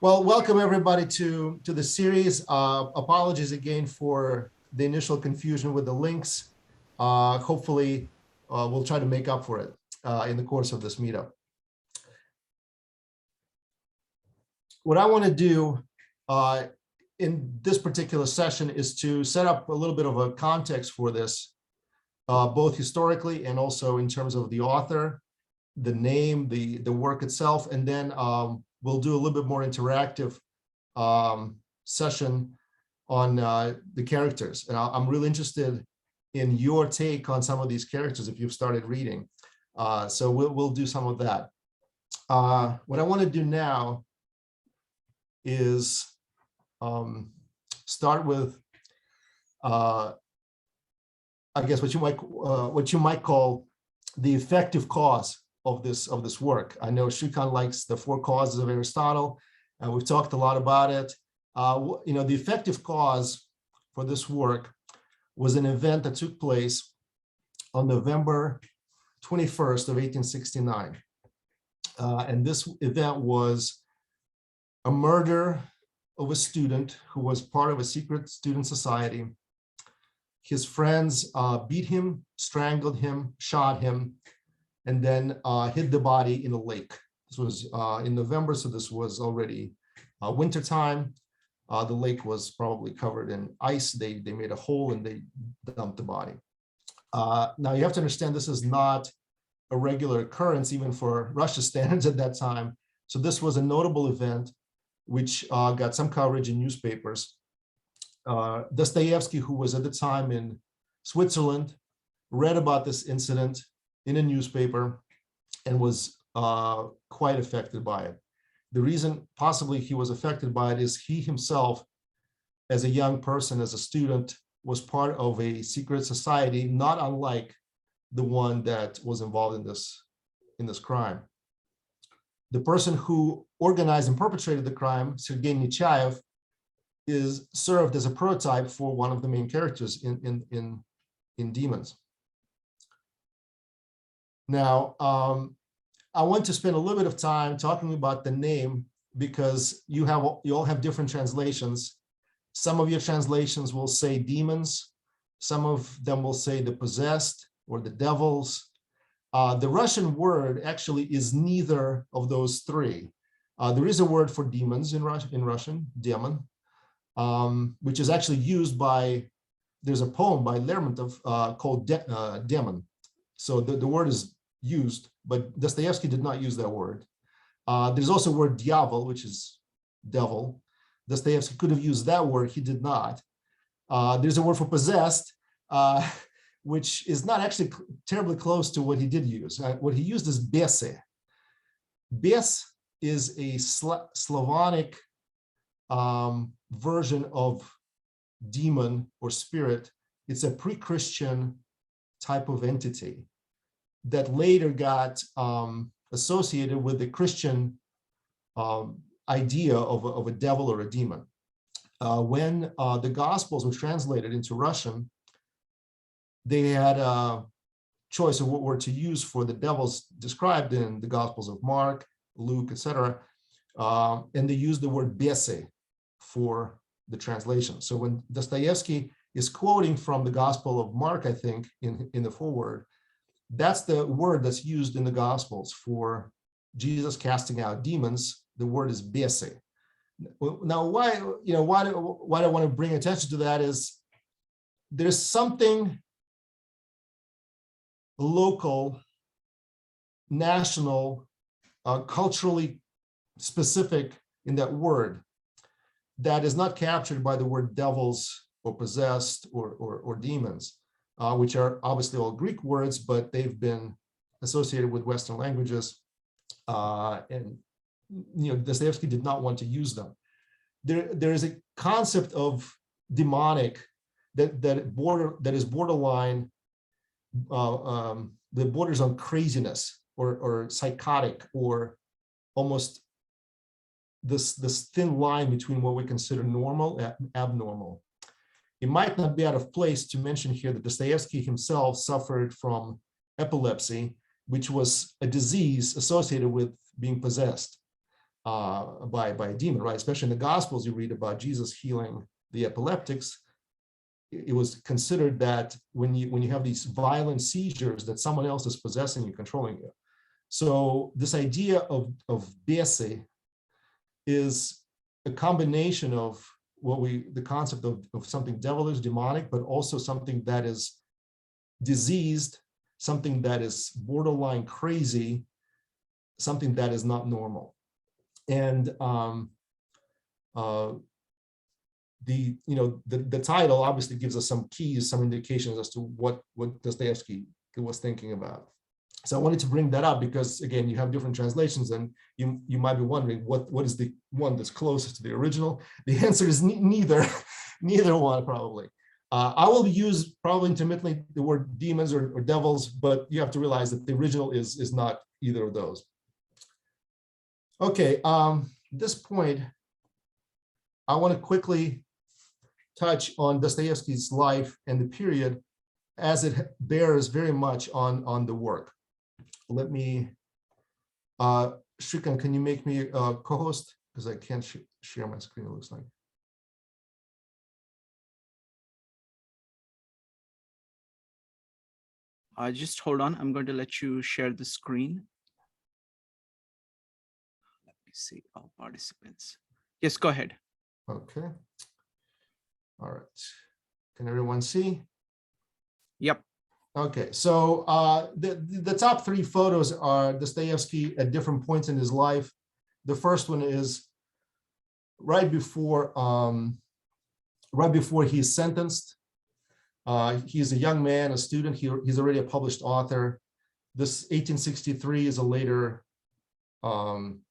Well, welcome everybody to the series. Apologies again for the initial confusion with the links. Hopefully, we'll try to make up for it in the course of this meetup. What I want to do in this particular session is to set up a little bit of a context for this, both historically and also in terms of the author, the name, the work itself, and then we'll do a little bit more interactive session on the characters. And I'm really interested in your take on some of these characters if you've started reading. So we'll do some of that. What I want to do now is start with, I guess, what you might call the effective cause of this work. I know Shrikant likes the four causes of Aristotle, and we've talked a lot about it. The effective cause for this work was an event that took place on November 21st of 1869. And this event was a murder of a student who was part of a secret student society. His friends beat him, strangled him, shot him, and then hid the body in a lake. This was in November, so this was already wintertime. The lake was probably covered in ice. They made a hole and they dumped the body. Now you have to understand this is not a regular occurrence even for Russia's standards at that time. So this was a notable event which got some coverage in newspapers. Dostoevsky, who was at the time in Switzerland, read about this incident in a newspaper and was quite affected by it. The reason possibly he was affected by it is he himself, as a young person, as a student, was part of a secret society, not unlike the one that was involved in this crime. The person who organized and perpetrated the crime, Sergei Nechayev, is served as a prototype for one of the main characters in Demons. Now, I want to spend a little bit of time talking about the name because you all have different translations. Some of your translations will say demons. Some of them will say the possessed or the devils. The Russian word actually is neither of those three. There is a word for demons in Russian, demon, which is actually used by, there's a poem by Lermontov called Demon. So the word is used, but Dostoevsky did not use that word. There's also the word dyavel, which is devil. Dostoevsky could have used that word, he did not. There's a word for possessed, which is not actually terribly close to what he did use. What he used is bese. Bes is a Slavonic version of demon or spirit. It's a pre-Christian type of entity that later got associated with the Christian idea of a devil or a demon. When the Gospels were translated into Russian, they had a choice of what word to use for the devils described in the Gospels of Mark, Luke, etc. And they used the word bese for the translation. So when Dostoevsky is quoting from the Gospel of Mark, I think, in the foreword, that's the word that's used in the Gospels for Jesus casting out demons. The word is bese. Now, why do I want to bring attention to that is there's something local, national, culturally specific in that word that is not captured by the word devils or possessed or demons. Which are obviously all Greek words, but they've been associated with Western languages. And Dostoevsky did not want to use them. There is a concept of demonic that is borderline, that borders on craziness or psychotic, or almost this thin line between what we consider normal and abnormal. It might not be out of place to mention here that Dostoevsky himself suffered from epilepsy, which was a disease associated with being possessed. by a demon, right? Especially in the Gospels, you read about Jesus healing the epileptics. It was considered that when you have these violent seizures, that someone else is possessing you, controlling you. So this idea of bese is a combination of the concept of something devilish, demonic, but also something that is diseased, something that is borderline crazy, something that is not normal. And the title obviously gives us some keys, some indications as to what Dostoevsky was thinking about. So I wanted to bring that up because, again, you have different translations, and you might be wondering what is the one that's closest to the original. The answer is neither one, probably. I will use probably intermittently the word demons or devils, but you have to realize that the original is not either of those. Okay, at this point, I want to quickly touch on Dostoevsky's life and the period as it bears very much on the work. Let me, Shrikant, can you make me a co-host? Because I can't share my screen, it looks like. Just hold on, I'm going to let you share the screen. Let me see all participants. Yes, go ahead. Okay. All right. Can everyone see? Yep. Okay, so the top three photos are Dostoevsky at different points in his life. The first one is right before he's sentenced. He's a young man, a student. He's already a published author. This 1863 is a later photo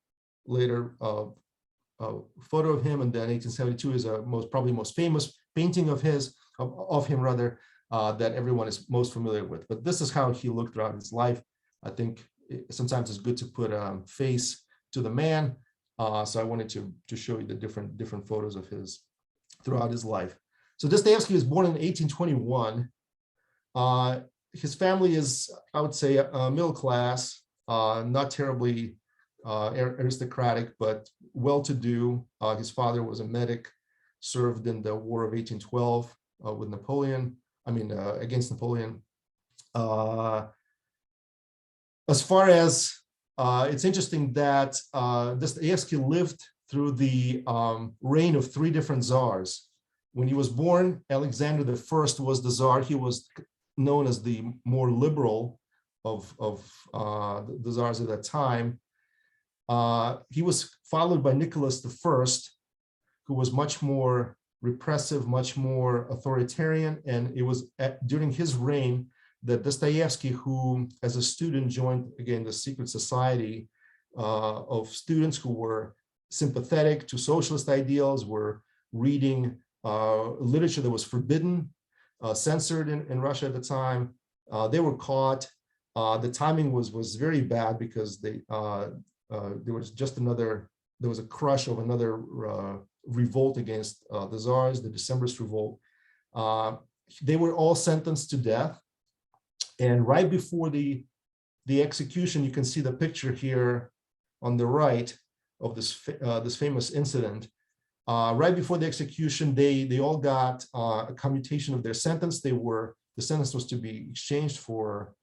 of him, and then 1872 is probably most famous painting of him rather. That everyone is most familiar with. But this is how he looked throughout his life. I think sometimes it's good to put a face to the man. So I wanted to show you the different photos of his throughout his life. So Dostoevsky was born in 1821. His family is, I would say, middle class, not terribly aristocratic, but well-to-do. His father was a medic, served in the War of 1812 with Napoleon. Against Napoleon. As far as, it's interesting that Dostoevsky lived through the reign of three different czars. When he was born, Alexander I was the czar. He was known as the more liberal of the czars at that time. He was followed by Nicholas I, who was much more repressive, much more authoritarian, and it was during his reign that Dostoevsky, who as a student joined again the secret society of students who were sympathetic to socialist ideals, were reading literature that was forbidden, censored in Russia at the time. They were caught. The timing was very bad because there was a crush of another revolt against the czars, the Decembrist revolt. They were all sentenced to death, and right before the execution, you can see the picture here on the right of this famous incident. Right before the execution, they all got a commutation of their sentence. The sentence was to be exchanged for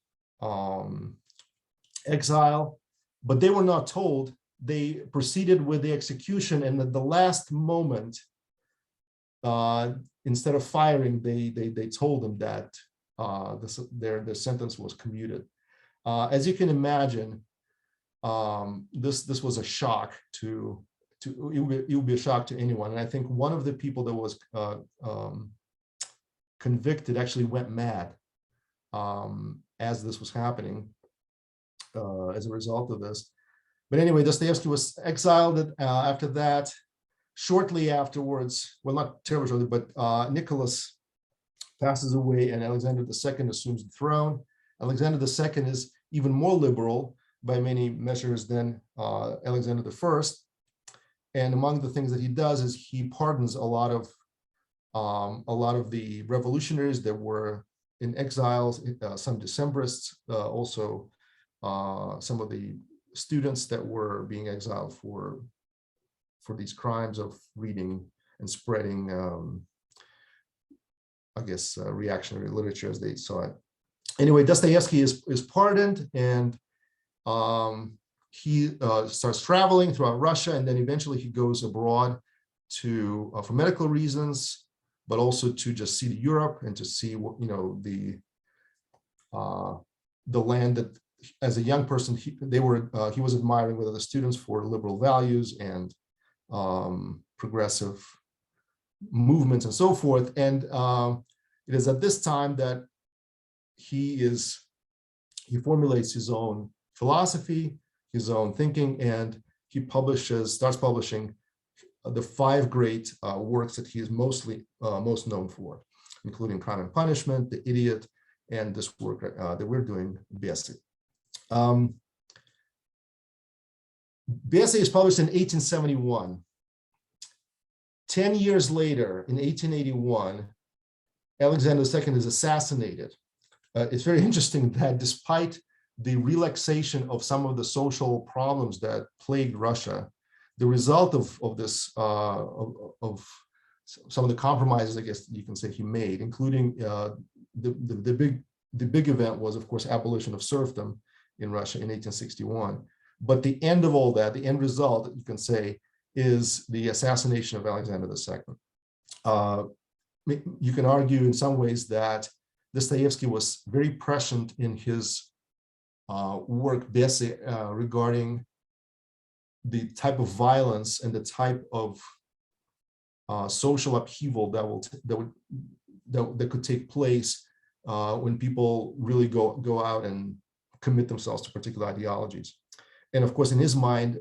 exile, but they were not told. They proceeded with the execution, and at the last moment, instead of firing, they told them that their sentence was commuted. As you can imagine, this was a shock it would be a shock to anyone. And I think one of the people that was convicted actually went mad as this was happening as a result of this. But anyway, Dostoevsky was exiled after that. Shortly afterwards, well, not terribly shortly, but Nicholas passes away and Alexander II assumes the throne. Alexander II is even more liberal by many measures than Alexander I. And among the things that he does is he pardons a lot of the revolutionaries that were in exile, some Decembrists, also some of the students that were being exiled for for these crimes of reading and spreading, I guess, reactionary literature as they saw it. Anyway, Dostoevsky is pardoned, and he starts traveling throughout Russia, and then eventually he goes abroad to for medical reasons, but also to just see Europe and to see what, you know, the land that as a young person he was admiring with other students for liberal values and progressive movements and so forth. And it is at this time that he formulates his own philosophy, his own thinking, and he starts publishing the 5 great works that he is most known for, including Crime and Punishment, The Idiot, and this work that we're doing, Perversity. Perversity is published in 1871. 10 years later, in 1881, Alexander II is assassinated. It's very interesting that despite the relaxation of some of the social problems that plagued Russia, the result of this, of some of the compromises, I guess you can say, he made, including the big event was, of course, abolition of serfdom in Russia in 1861. But the end of all that, the end result, you can say, is the assassination of Alexander II. You can argue in some ways that Dostoevsky was very prescient in his work, Perversity, regarding the type of violence and the type of social upheaval that could take place when people really go out and commit themselves to particular ideologies. And of course, in his mind,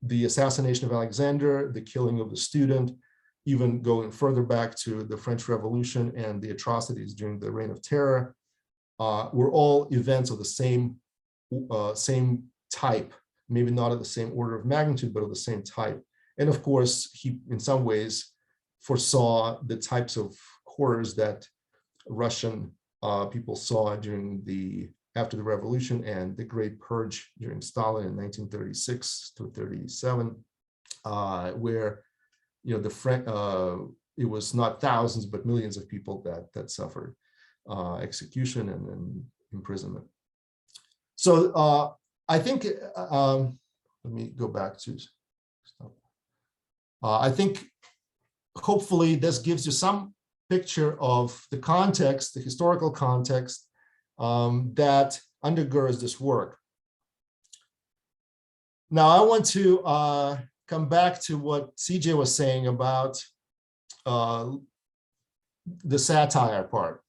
the assassination of Alexander, the killing of the student, even going further back to the French Revolution and the atrocities during the Reign of Terror, were all events of the same type, maybe not of the same order of magnitude, but of the same type. And of course, he, in some ways, foresaw the types of horrors that Russian people saw after the revolution and the Great Purge during Stalin in 1936 to 37, where, you know, it was not thousands but millions of people that suffered execution and imprisonment. So I think let me go back to stuff. I think hopefully this gives you some picture of the context, the historical context that undergirds this work. Now I want to come back to what CJ was saying about the satire part.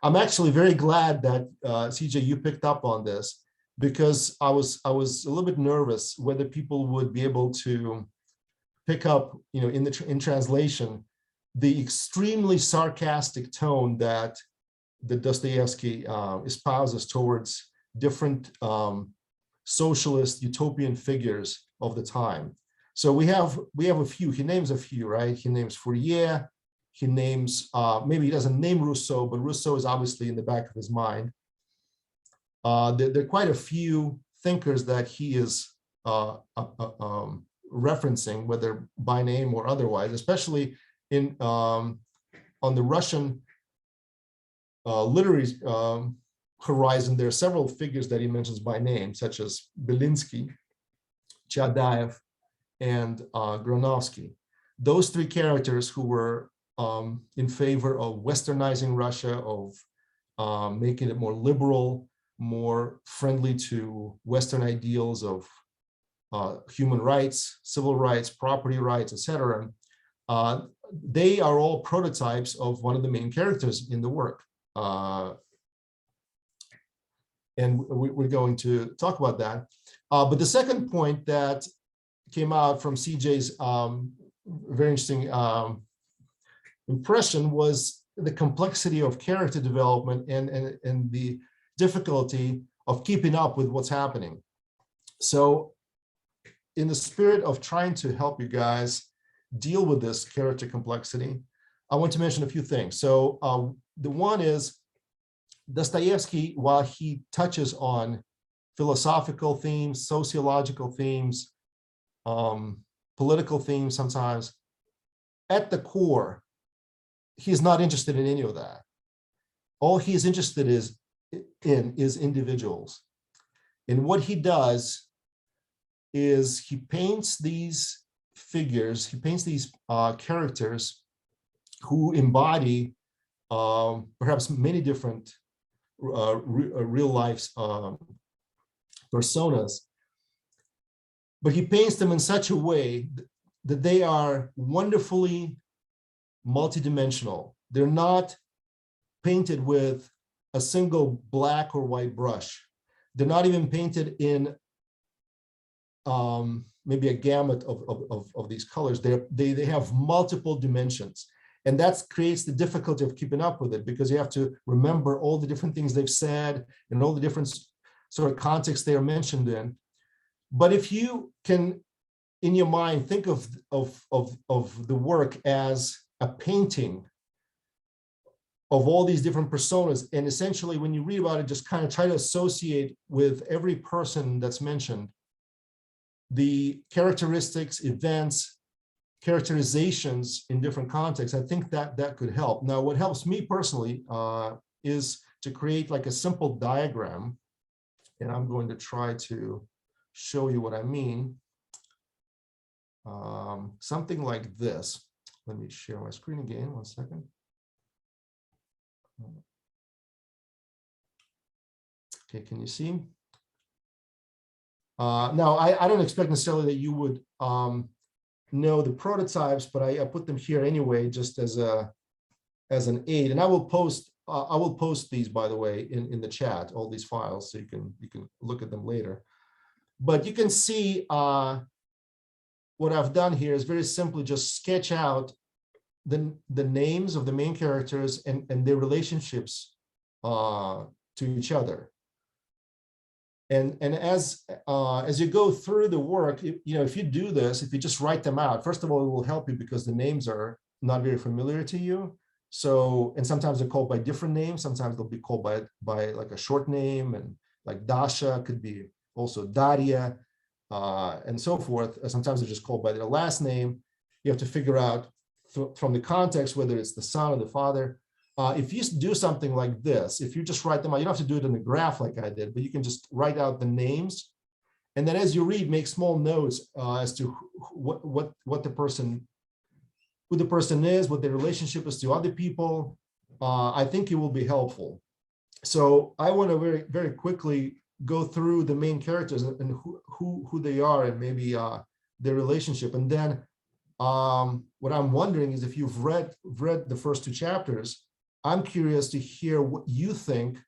I'm actually very glad that CJ, you picked up on this, because I was a little bit nervous whether people would be able to pick up, you know, in translation, the extremely sarcastic tone that Dostoevsky espouses towards different socialist utopian figures of the time. So we have a few. He names a few, right? He names Fourier. He names maybe he doesn't name Rousseau, but Rousseau is obviously in the back of his mind. There are quite a few thinkers that he is referencing, whether by name or otherwise, especially in on the Russian literary horizon. There are several figures that he mentions by name, such as Belinsky, Chadaev, and Granovsky. Those 3 characters who were in favor of westernizing Russia, of making it more liberal, more friendly to Western ideals of human rights, civil rights, property rights, etc. They are all prototypes of one of the main characters in the work. And we're going to talk about that. But the second point that came out from CJ's very interesting impression was the complexity of character development and the difficulty of keeping up with what's happening. So in the spirit of trying to help you guys deal with this character complexity, I want to mention a few things. So the one is Dostoevsky, while he touches on philosophical themes, sociological themes, political themes sometimes. At the core, he's not interested in any of that. All he is interested in is individuals. And what he does is he paints these figures, he paints these characters who embody perhaps many different real life personas, but he paints them in such a way that they are wonderfully multidimensional. They're not painted with a single black or white brush. They're not even painted in maybe a gamut of these colors. They have multiple dimensions. And that creates the difficulty of keeping up with it, because you have to remember all the different things they've said and all the different sort of contexts they are mentioned in. But if you can, in your mind, think of the work as a painting of all these different personas, and essentially when you read about it, just kind of try to associate with every person that's mentioned the characteristics, events, characterizations in different contexts, I think that could help. Now, what helps me personally is to create like a simple diagram, and I'm going to try to show you what I mean. Something like this. Let me share my screen again, 1 second. Okay, can you see? Now, I don't expect necessarily that you would know the prototypes, but I put them here anyway, just as an aid. And I will post these, by the way, in the chat, all these files, so you can look at them later. But you can see what I've done here is very simply just sketch out the names of the main characters and their relationships to each other. And as you go through the work, if you do this, if you just write them out, first of all, it will help you because the names are not very familiar to you. So, and sometimes they're called by different names. Sometimes they'll be called by like a short name, and like Dasha could be also Daria, and so forth. Sometimes they're just called by their last name. You have to figure out from the context whether it's the son or the father. If you do something like this, if you just write them out, you don't have to do it in a graph like I did, but you can just write out the names. And then as you read, make small notes as to who the person is, what their relationship is to other people. I think it will be helpful. So I want to very, very quickly go through the main characters and who they are, and maybe their relationship. And then what I'm wondering is, if you've read the first 2 chapters, I'm curious to hear what you think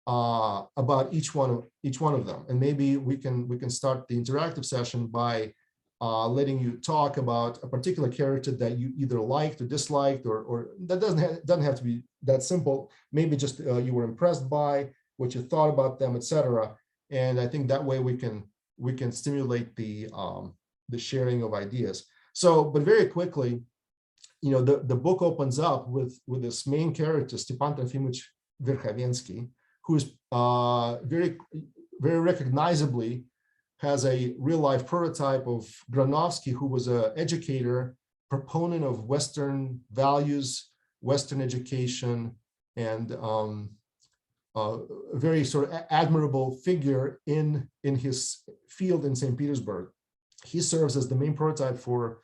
about each one of them, and maybe we can start the interactive session by letting you talk about a particular character that you either liked or disliked, or that doesn't have to be that simple. Maybe just you were impressed by what you thought about them, etc. And I think that way we can stimulate the sharing of ideas. So, but very quickly, the book opens up with this main character, Stepan Trofimовich Verkhovensky, who's very, very recognizably has a real-life prototype of Granovsky, who was an educator, proponent of Western values, Western education, and a very sort of admirable figure in his field in St. Petersburg. He serves as the main prototype for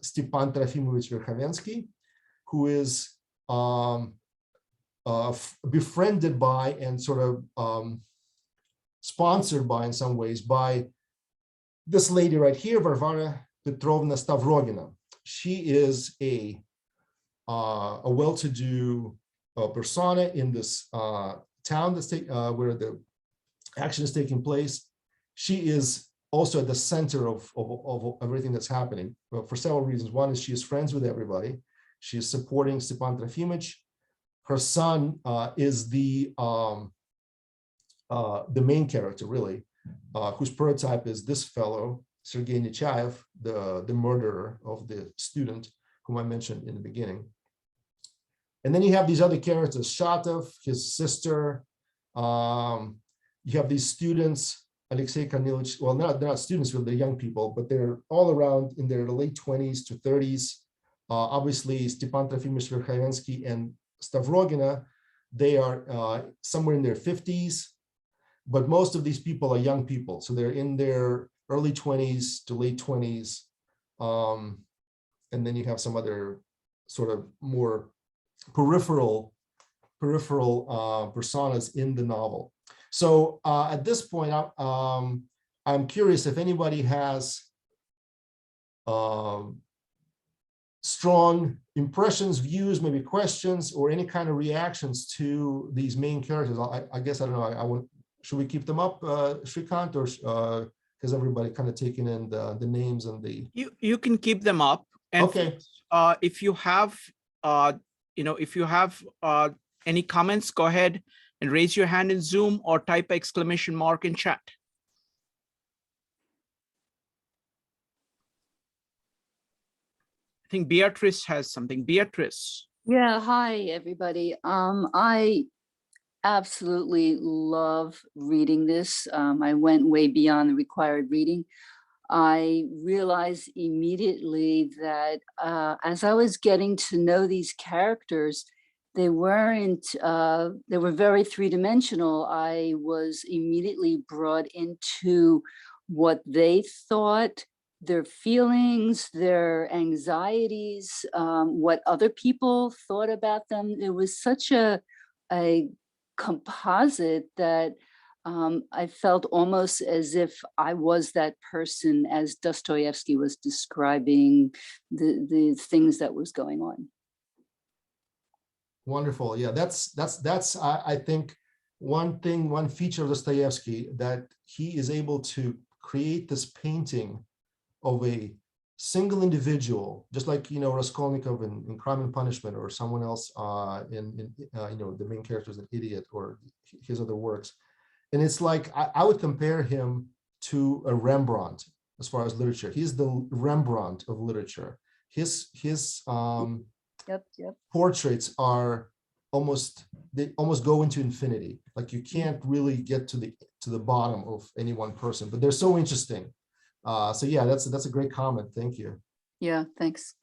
Stepan Trofimовich Verkhovensky, who is befriended by and sort of sponsored by, in some ways, by this lady right here, Varvara Petrovna Stavrogina. She is a well-to-do persona in this town where the action is taking place. She is also at the center of everything that's happening, for several reasons. One is she is friends with everybody. She is supporting Stepan Trofimовich. Her son is the main character, really, whose prototype is this fellow, Sergei Nechayev, the murderer of the student whom I mentioned in the beginning. And then you have these other characters, Shatov, his sister. You have these students Alexei Kornilov, well, they're not students, really, they're young people, but they're all around in their late 20s to 30s. Obviously, Stepan Trofimovic Verkhovensky and Stavrogina, they are somewhere in their 50s, but most of these people are young people. So they're in their early 20s to late 20s. And then you have some other sort of more peripheral personas in the novel. So at this point, I'm curious if anybody has strong impressions, views, maybe questions, or any kind of reactions to these main characters. I guess, I don't know, should we keep them up, Shrikant, or has everybody kind of taken in the names and the... You can keep them up. And okay. If you have, if you have any comments, go ahead and raise your hand in Zoom or type exclamation mark in chat. I think Beatrice has something. Beatrice. Yeah, hi, everybody. I absolutely love reading this. I went way beyond the required reading. I realized immediately that as I was getting to know these characters, they were very three-dimensional. I was immediately brought into what they thought, their feelings, their anxieties, what other people thought about them. It was such a composite that I felt almost as if I was that person as Dostoevsky was describing the things that was going on. Wonderful. Yeah, that's I think one feature of Dostoevsky, that he is able to create this painting of a single individual, just like, Raskolnikov in Crime and Punishment, or someone else in the main character is an idiot, or his other works. And it's like, I would compare him to a Rembrandt as far as literature. He's the Rembrandt of literature. His portraits are they almost go into infinity. Like, you can't really get to the bottom of any one person, but they're so interesting. So yeah, that's a great comment. Thank you. Yeah, thanks.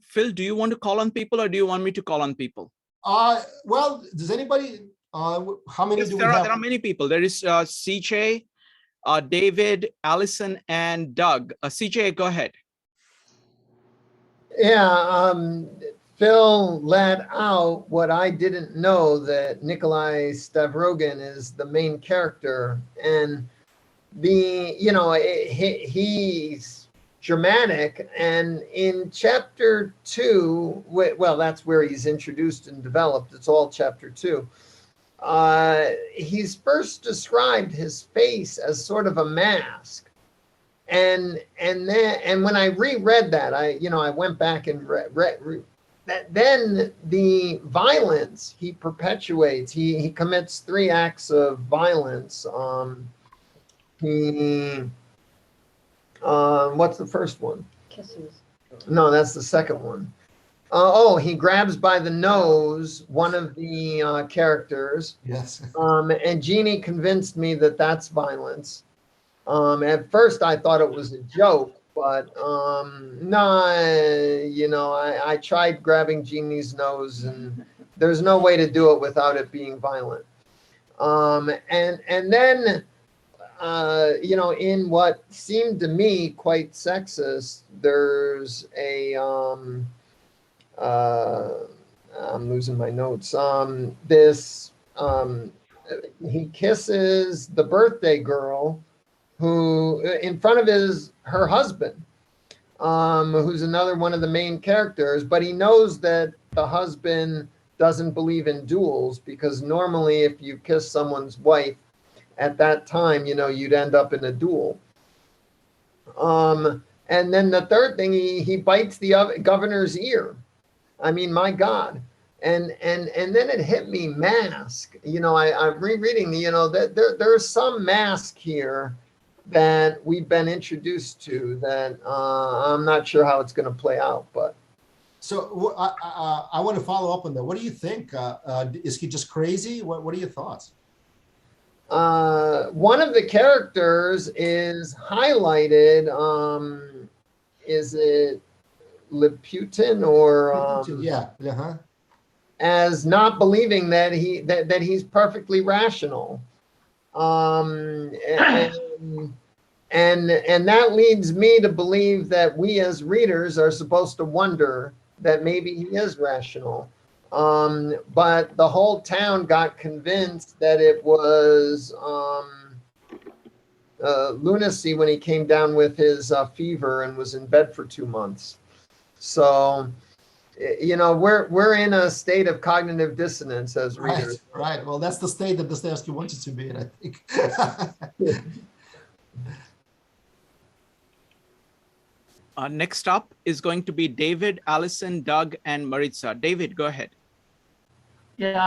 Phil, do you want to call on people, or do you want me to call on people? Well, does anybody, how many yes, do we have? There are many people. There is CJ, David, Allison, and Doug. CJ, go ahead. Yeah, Phil let out what I didn't know, that Nikolai Stavrogin is the main character, and he's Germanic, and in chapter 2, well, that's where he's introduced and developed. It's all chapter 2. He's first described his face as sort of a mask. And when I reread that, I went back and read that. Then the violence he perpetuates, he commits 3 acts of violence. What's the first one? Kisses. No, that's the second one. He grabs by the nose one of the characters. Yes. And Jeannie convinced me that that's violence. At first I thought it was a joke, but I tried grabbing Jeannie's nose, and there's no way to do it without it being violent. And then in what seemed to me quite sexist, there's a I'm losing my notes. He kisses the birthday girl, who in front of her husband, who's another one of the main characters, but he knows that the husband doesn't believe in duels, because normally if you kiss someone's wife at that time, you'd end up in a duel. And then the third thing, he bites the governor's ear. I mean, my God. And then it hit me, mask. I'm rereading, that there's some mask here that we've been introduced to that I'm not sure how it's going to play out. But So I want to follow up on that. What do you think? Is he just crazy? What are your thoughts? One of the characters is highlighted. Is it Liputin or Yeah. Uh-huh. as not believing that he's perfectly rational, and that leads me to believe that we as readers are supposed to wonder that maybe he is rational. But the whole town got convinced that it was lunacy when he came down with his fever and was in bed for 2 months. So, you know, we're in a state of cognitive dissonance as readers. Right. Well, that's the state that Dostoevsky wanted to be in, I think. Next up is going to be David, Allison, Doug, and Maritza. David, go ahead. Yeah,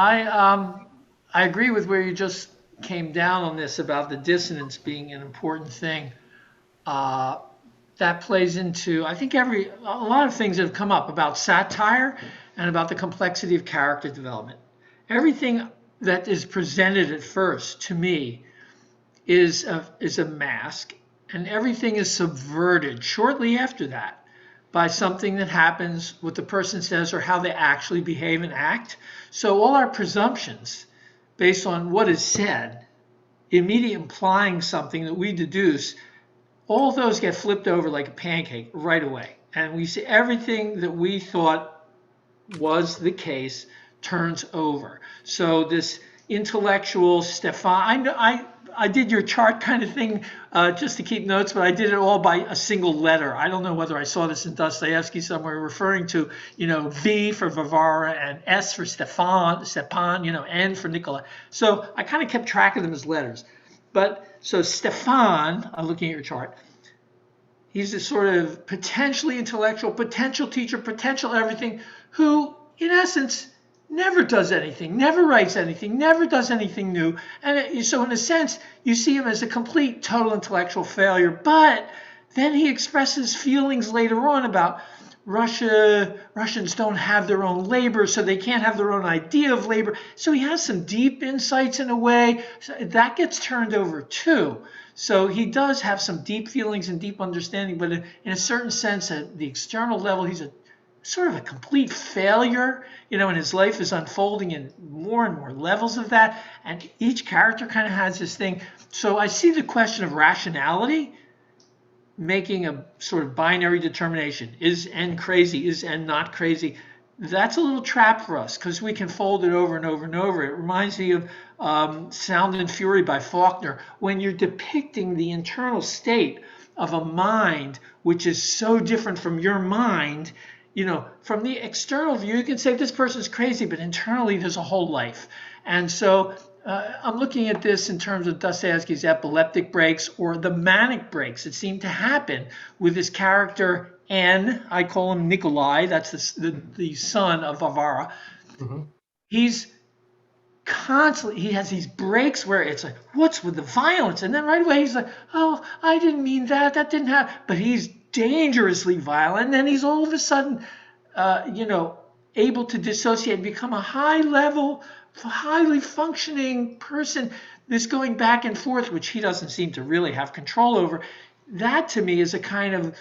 I agree with where you just came down on this about the dissonance being an important thing. That plays into, I think, a lot of things that have come up about satire and about the complexity of character development. Everything that is presented at first, to me, is a mask, and everything is subverted shortly after that by something that happens, what the person says, or how they actually behave and act. So all our presumptions based on what is said, immediately implying something that we deduce, all those get flipped over like a pancake right away. And we see everything that we thought was the case turns over. So this intellectual Stefan, I did your chart kind of thing just to keep notes, but I did it all by a single letter. I don't know whether I saw this in Dostoevsky somewhere referring to, you know, V for Varvara and S for Stepan, you know, N for Nicola. So I kind of kept track of them as letters. But so Stefan, I'm looking at your chart, he's a sort of potentially intellectual, potential teacher, potential everything, who in essence never does anything, never writes anything, never does anything new. And so in a sense, you see him as a complete, total intellectual failure. But then he expresses feelings later on about Russians don't have their own labor, so they can't have their own idea of labor. So he has some deep insights in a way. So that gets turned over too. So he does have some deep feelings and deep understanding, but in a certain sense, at the external level, he's a sort of a complete failure, you know, and his life is unfolding in more and more levels of that. And each character kind of has this thing. So I see the question of rationality making a sort of binary determination. Is N crazy? Is N not crazy? That's a little trap for us because we can fold it over and over and over. It reminds me of Sound and Fury by Faulkner. When you're depicting the internal state of a mind which is so different from your mind, you know, from the external view, you can say this person's crazy, but internally there's a whole life. And so I'm looking at this in terms of Dostoevsky's epileptic breaks or the manic breaks that seem to happen with this character N. I call him Nikolai. That's the son of Varvara. Mm-hmm. He's constantly, he has these breaks where it's like, what's with the violence? And then right away he's like, oh, I didn't mean that. That didn't happen. But he's dangerously violent. And then he's all of a sudden, you know, able to dissociate and become a high-level, highly functioning person. This going back and forth, which he doesn't seem to really have control over, that to me is a kind of,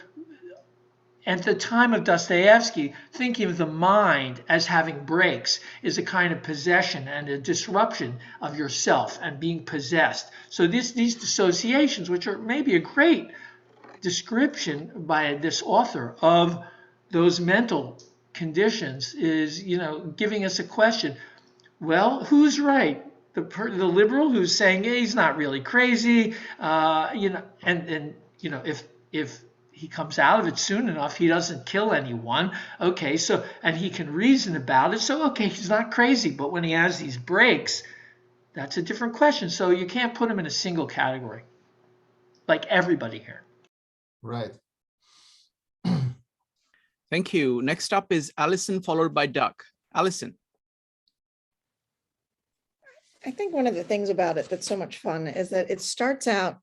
at the time of Dostoevsky, thinking of the mind as having breaks is a kind of possession and a disruption of yourself and being possessed. So these dissociations, which are maybe a great description by this author of those mental conditions, is, you know, giving us a question. Well, who's right? The liberal who's saying, yeah, he's not really crazy, you know, and you know, if he comes out of it soon enough, he doesn't kill anyone. Okay, so, and he can reason about it. So, okay, he's not crazy. But when he has these breaks, that's a different question. So you can't put him in a single category, like everybody here. Right. Thank you. Next up is Allison, followed by Doug. Allison. I think one of the things about it that's so much fun is that it starts out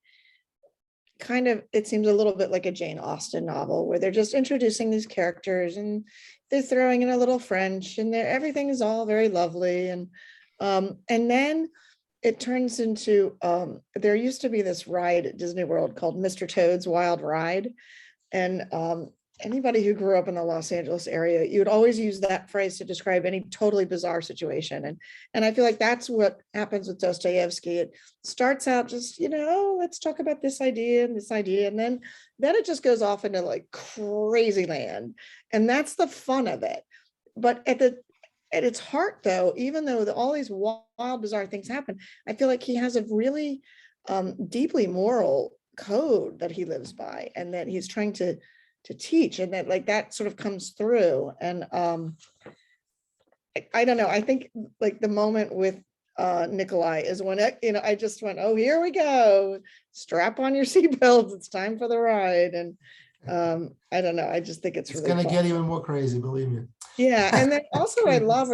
kind of, it seems a little bit like a Jane Austen novel where they're just introducing these characters and they're throwing in a little French and everything is all very lovely. And then it turns into, there used to be this ride at Disney World called Mr. Toad's Wild Ride. And anybody who grew up in the Los Angeles area, you would always use that phrase to describe any totally bizarre situation. And I feel like that's what happens with Dostoevsky. It starts out just, let's talk about this idea, and then it just goes off into like crazy land. And that's the fun of it. But at its heart, though, even though all these wild, bizarre things happen, I feel like he has a really deeply moral code that he lives by and that he's trying to teach, and that like that sort of comes through. And I don't know, I think like the moment with Nikolai is when I just went, oh, here we go, strap on your seatbelts, it's time for the ride. And I don't know, I just think it's really gonna fun. get even more crazy, believe me. Yeah, and then also I love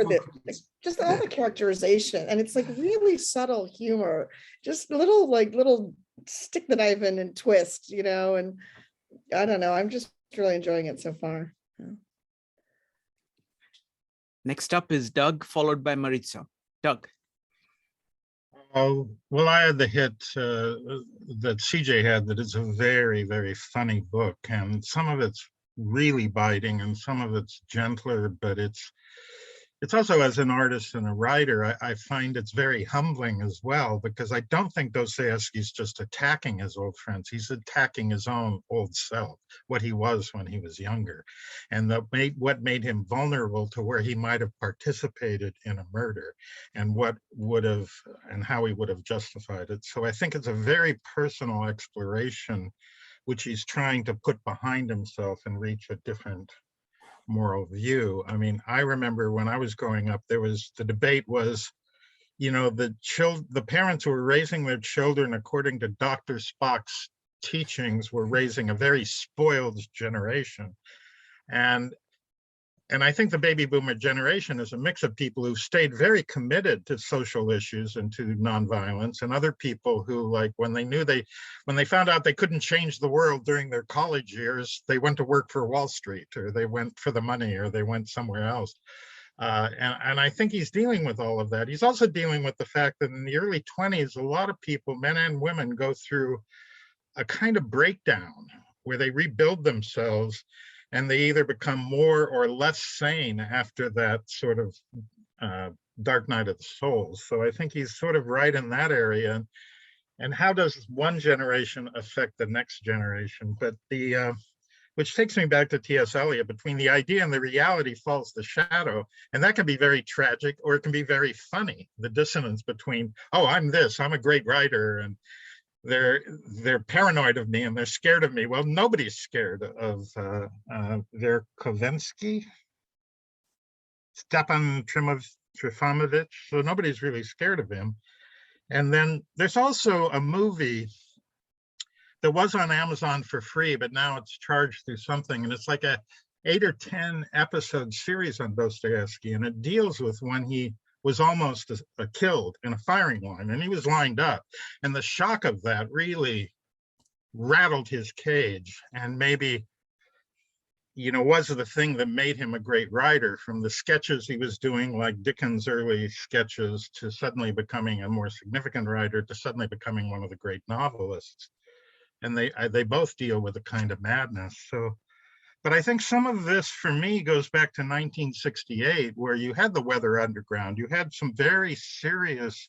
just all the characterization, and it's like really subtle humor, just little stick the knife in and twist, and I don't know, I'm just really enjoying it so far. Yeah. Next up is Doug, followed by Maritza. Doug. Oh, well, I had the hit that CJ had, that it's a very, very funny book, and some of it's really biting and some of it's gentler, but it's also, as an artist and a writer, I find it's very humbling as well, because I don't think Dostoevsky's just attacking his old friends. He's attacking his own old self, what he was when he was younger, and what made him vulnerable to where he might have participated in a murder, and how he would have justified it. So I think it's a very personal exploration, which he's trying to put behind himself and reach a different moral view. I mean, I remember when I was growing up, the debate was, the parents who were raising their children according to Dr. Spock's teachings were raising a very spoiled generation. And I think the baby boomer generation is a mix of people who stayed very committed to social issues and to nonviolence, and other people who, like, when they found out they couldn't change the world during their college years, they went to work for Wall Street, or they went for the money, or they went somewhere else. And I think he's dealing with all of that. He's also dealing with the fact that in the early 20s, a lot of people, men and women, go through a kind of breakdown where they rebuild themselves, and they either become more or less sane after that sort of dark night of the soul. So I think he's sort of right in that area. And how does one generation affect the next generation? But which takes me back to T.S. Eliot, between the idea and the reality falls the shadow. And that can be very tragic, or it can be very funny. The dissonance between, oh, I'm a great writer, and they're paranoid of me and they're scared of me. Well, nobody's scared of Verkovensky, Stepan Trifonovich, so nobody's really scared of him. And then there's also a movie that was on Amazon for free, but now it's charged through something, and it's like a 8 or 10 episode series on Dostoevsky, and it deals with when he was almost killed in a firing line, and he was lined up, and the shock of that really rattled his cage, and maybe was the thing that made him a great writer, from the sketches he was doing, like Dickens' early sketches, to suddenly becoming a more significant writer, to suddenly becoming one of the great novelists. And they both deal with a kind of madness. So, but I think some of this, for me, goes back to 1968, where you had the Weather Underground. You had some very serious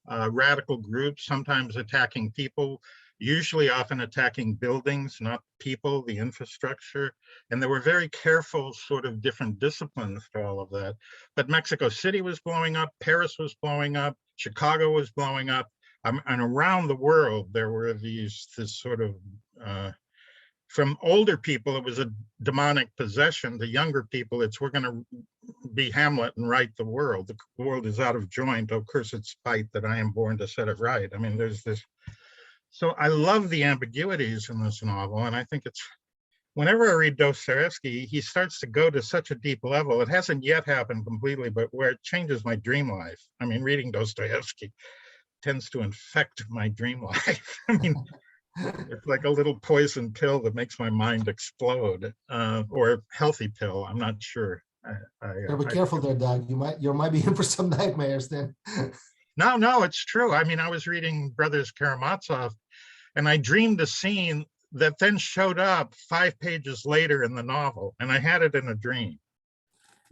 radical groups, sometimes attacking people, usually often attacking buildings, not people, the infrastructure. And there were very careful sort of different disciplines to all of that. But Mexico City was blowing up, Paris was blowing up, Chicago was blowing up. And around the world, there were this sort of, from older people, it was a demonic possession. To younger people, it's, we're going to be Hamlet and right the world. The world is out of joint. Oh, cursed spite that I am born to set it right. I mean, there's this. So I love the ambiguities in this novel. And I think it's, whenever I read Dostoevsky, he starts to go to such a deep level. It hasn't yet happened completely, but where it changes my dream life. I mean, reading Dostoevsky tends to infect my dream life. I mean, It's like a little poison pill that makes my mind explode, or a healthy pill. I'm not sure. Be careful there, Doug. You might be in for some nightmares then. No, it's true. I mean, I was reading Brothers Karamazov, and I dreamed a scene that then showed up 5 pages later in the novel, and I had it in a dream,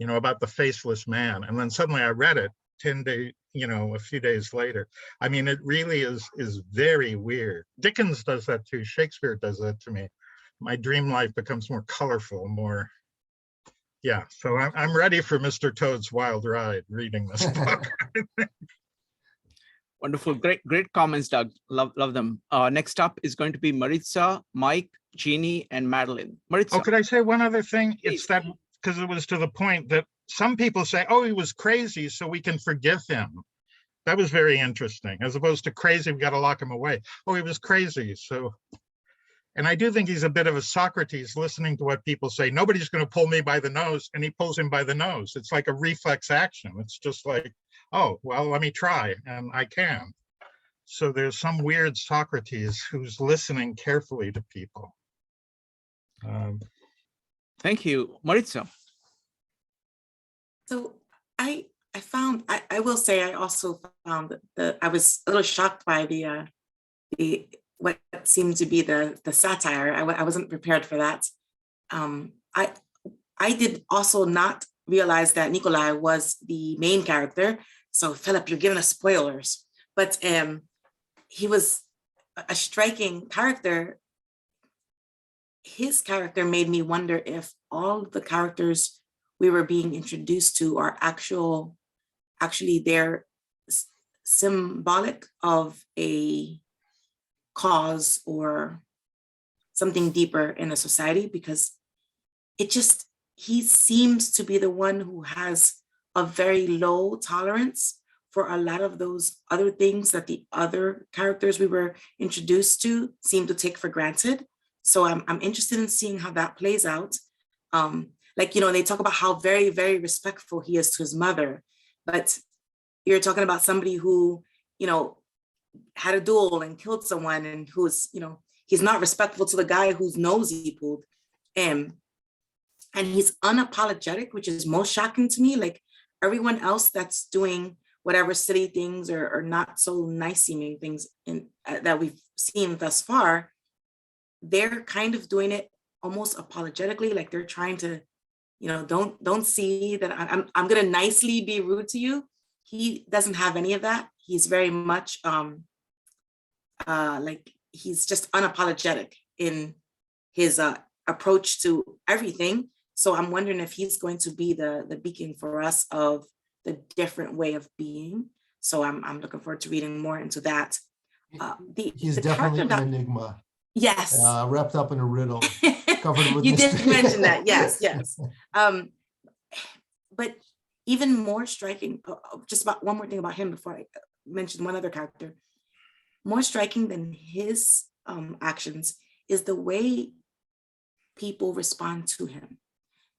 about the faceless man. And then suddenly I read it 10 days, a few days later. I mean, it really is very weird. Dickens does that too. Shakespeare does that to me. My dream life becomes more colorful, more, yeah. So I'm ready for Mr. Toad's Wild Ride reading this book. Wonderful. Great comments, Doug. Love them. Next up is going to be Maritza, Mike, Jeannie, and Madeline. Maritza. Oh, could I say one other thing? Please. It's that, because it was to the point that some people say, oh, he was crazy, so we can forgive him. That was very interesting, as opposed to crazy, we got to lock him away. Oh, he was crazy. So, and I do think he's a bit of a Socrates, listening to what people say. Nobody's going to pull me by the nose, and he pulls him by the nose. It's like a reflex action. It's just like, oh, well, let me try, and I can. So there's some weird Socrates who's listening carefully to people. Thank you, Maritza. So I will say I also found that I was a little shocked by the what seemed to be the satire. I wasn't prepared for that. I did also not realize that Nikolai was the main character. So Philip, you're giving us spoilers, but he was a striking character. His character made me wonder if all the characters we were being introduced to are actually they're symbolic of a cause or something deeper in a society, because he seems to be the one who has a very low tolerance for a lot of those other things that the other characters we were introduced to seem to take for granted. So I'm interested in seeing how that plays out. They talk about how very, very respectful he is to his mother, but you're talking about somebody who, had a duel and killed someone, and who's, he's not respectful to the guy whose nose he pulled. And he's unapologetic, which is most shocking to me. Like everyone else that's doing whatever silly things or not so nice seeming things that we've seen thus far, they're kind of doing it almost apologetically, like they're trying to, don't see that I'm gonna nicely be rude to you. He doesn't have any of that. He's very much like he's just unapologetic in his approach to everything. So I'm wondering if he's going to be the beacon for us of the different way of being. So I'm looking forward to reading more into that. He's definitely an enigma. Yes. Wrapped up in a riddle. Covered with you mystery. did mention that. Yes. But even more striking, just about one more thing about him before I mention one other character. More striking than his actions is the way people respond to him.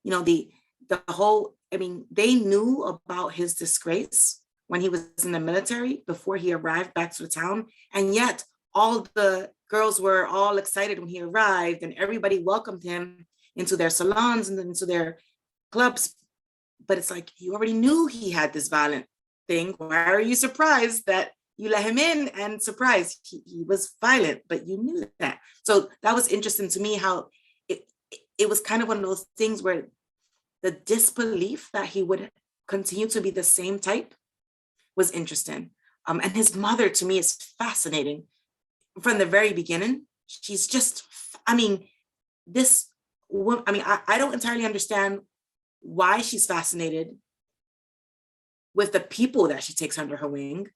The whole, they knew about his disgrace when he was in the military before he arrived back to the town. And yet all the girls were all excited when he arrived, and everybody welcomed him into their salons and into their clubs. But it's like, you already knew he had this violent thing. Why are you surprised that you let him in? And surprised he was violent, but you knew that. So that was interesting to me, how it was kind of one of those things where the disbelief that he would continue to be the same type was interesting. And his mother, to me, is fascinating from the very beginning. She's just, this woman, I don't entirely understand why she's fascinated with the people that she takes under her wing.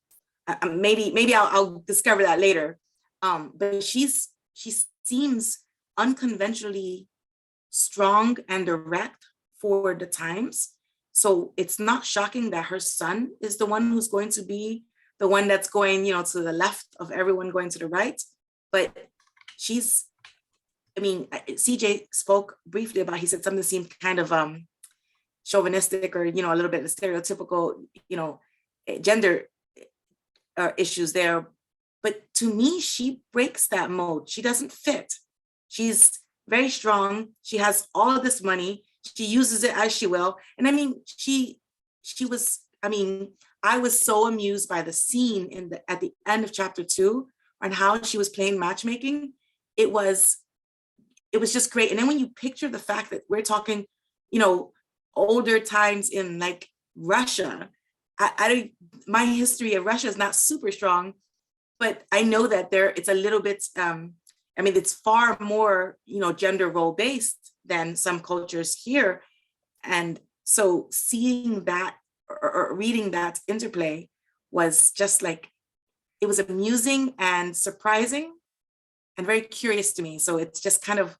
Maybe I'll discover that later. But she seems unconventionally strong and direct for the times. So it's not shocking that her son is the one who's going to be the one that's going, to the left of everyone going to the right. But she's, CJ spoke briefly about, he said something seemed kind of chauvinistic or, a little bit of stereotypical, gender issues there. But to me, she breaks that mold. She doesn't fit. She's very strong. She has all of this money. She uses it as she will. And I mean, she was, I mean, I was so amused by the scene at the end of chapter 2 on how she was playing matchmaking. It was just great. And then when you picture the fact that we're talking, older times in like Russia, my history of Russia is not super strong, but I know that it's a little bit, it's far more, gender role based than some cultures here. And so seeing that or reading that interplay was just like, it was amusing and surprising and very curious to me. So it's just kind of,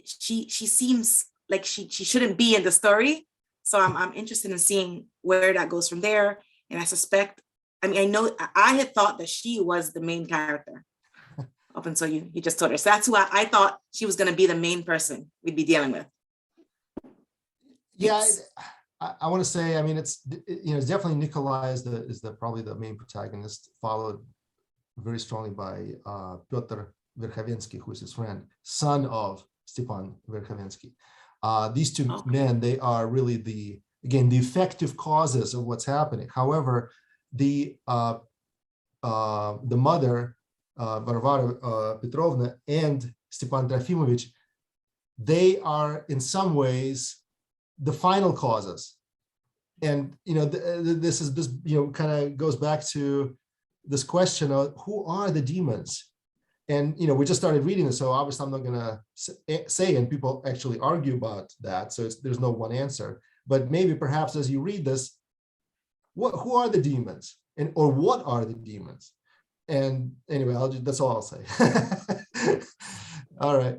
she seems like she shouldn't be in the story. So I'm interested in seeing where that goes from there. And I suspect, I know I had thought that she was the main character up until you just told her. So that's who I thought she was going to be the main person we'd be dealing with. Yeah, I want to say, it's definitely Nikolai is probably the main protagonist, followed very strongly by Pyotr Verkhovensky, who is his friend, son of Stepan Verkhovensky. These two men, they are really the effective causes of what's happening. However, the mother, Varvara Petrovna, and Stepan Trofimovich, they are in some ways the final causes. And this kind of goes back to this question of who are the demons. And we just started reading this, so obviously I'm not going to say, and people actually argue about that, so there's no one answer. But maybe perhaps as you read this, who are the demons, or what are the demons? And anyway, that's all I'll say. All right.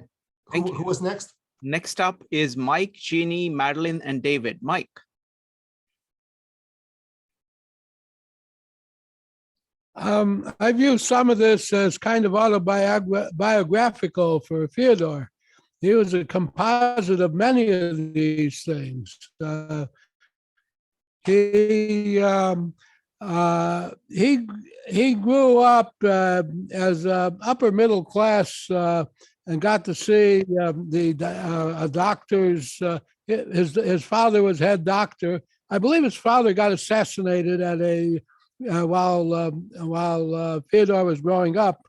Who was next? Next up is Mike, Jeannie, Madeline, and David. Mike. I view some of this as kind of autobiographical for Fyodor. He was a composite of many of these things. He grew up as upper middle class and got to see the doctors. His father was head doctor. I believe his father got assassinated at while Fyodor was growing up.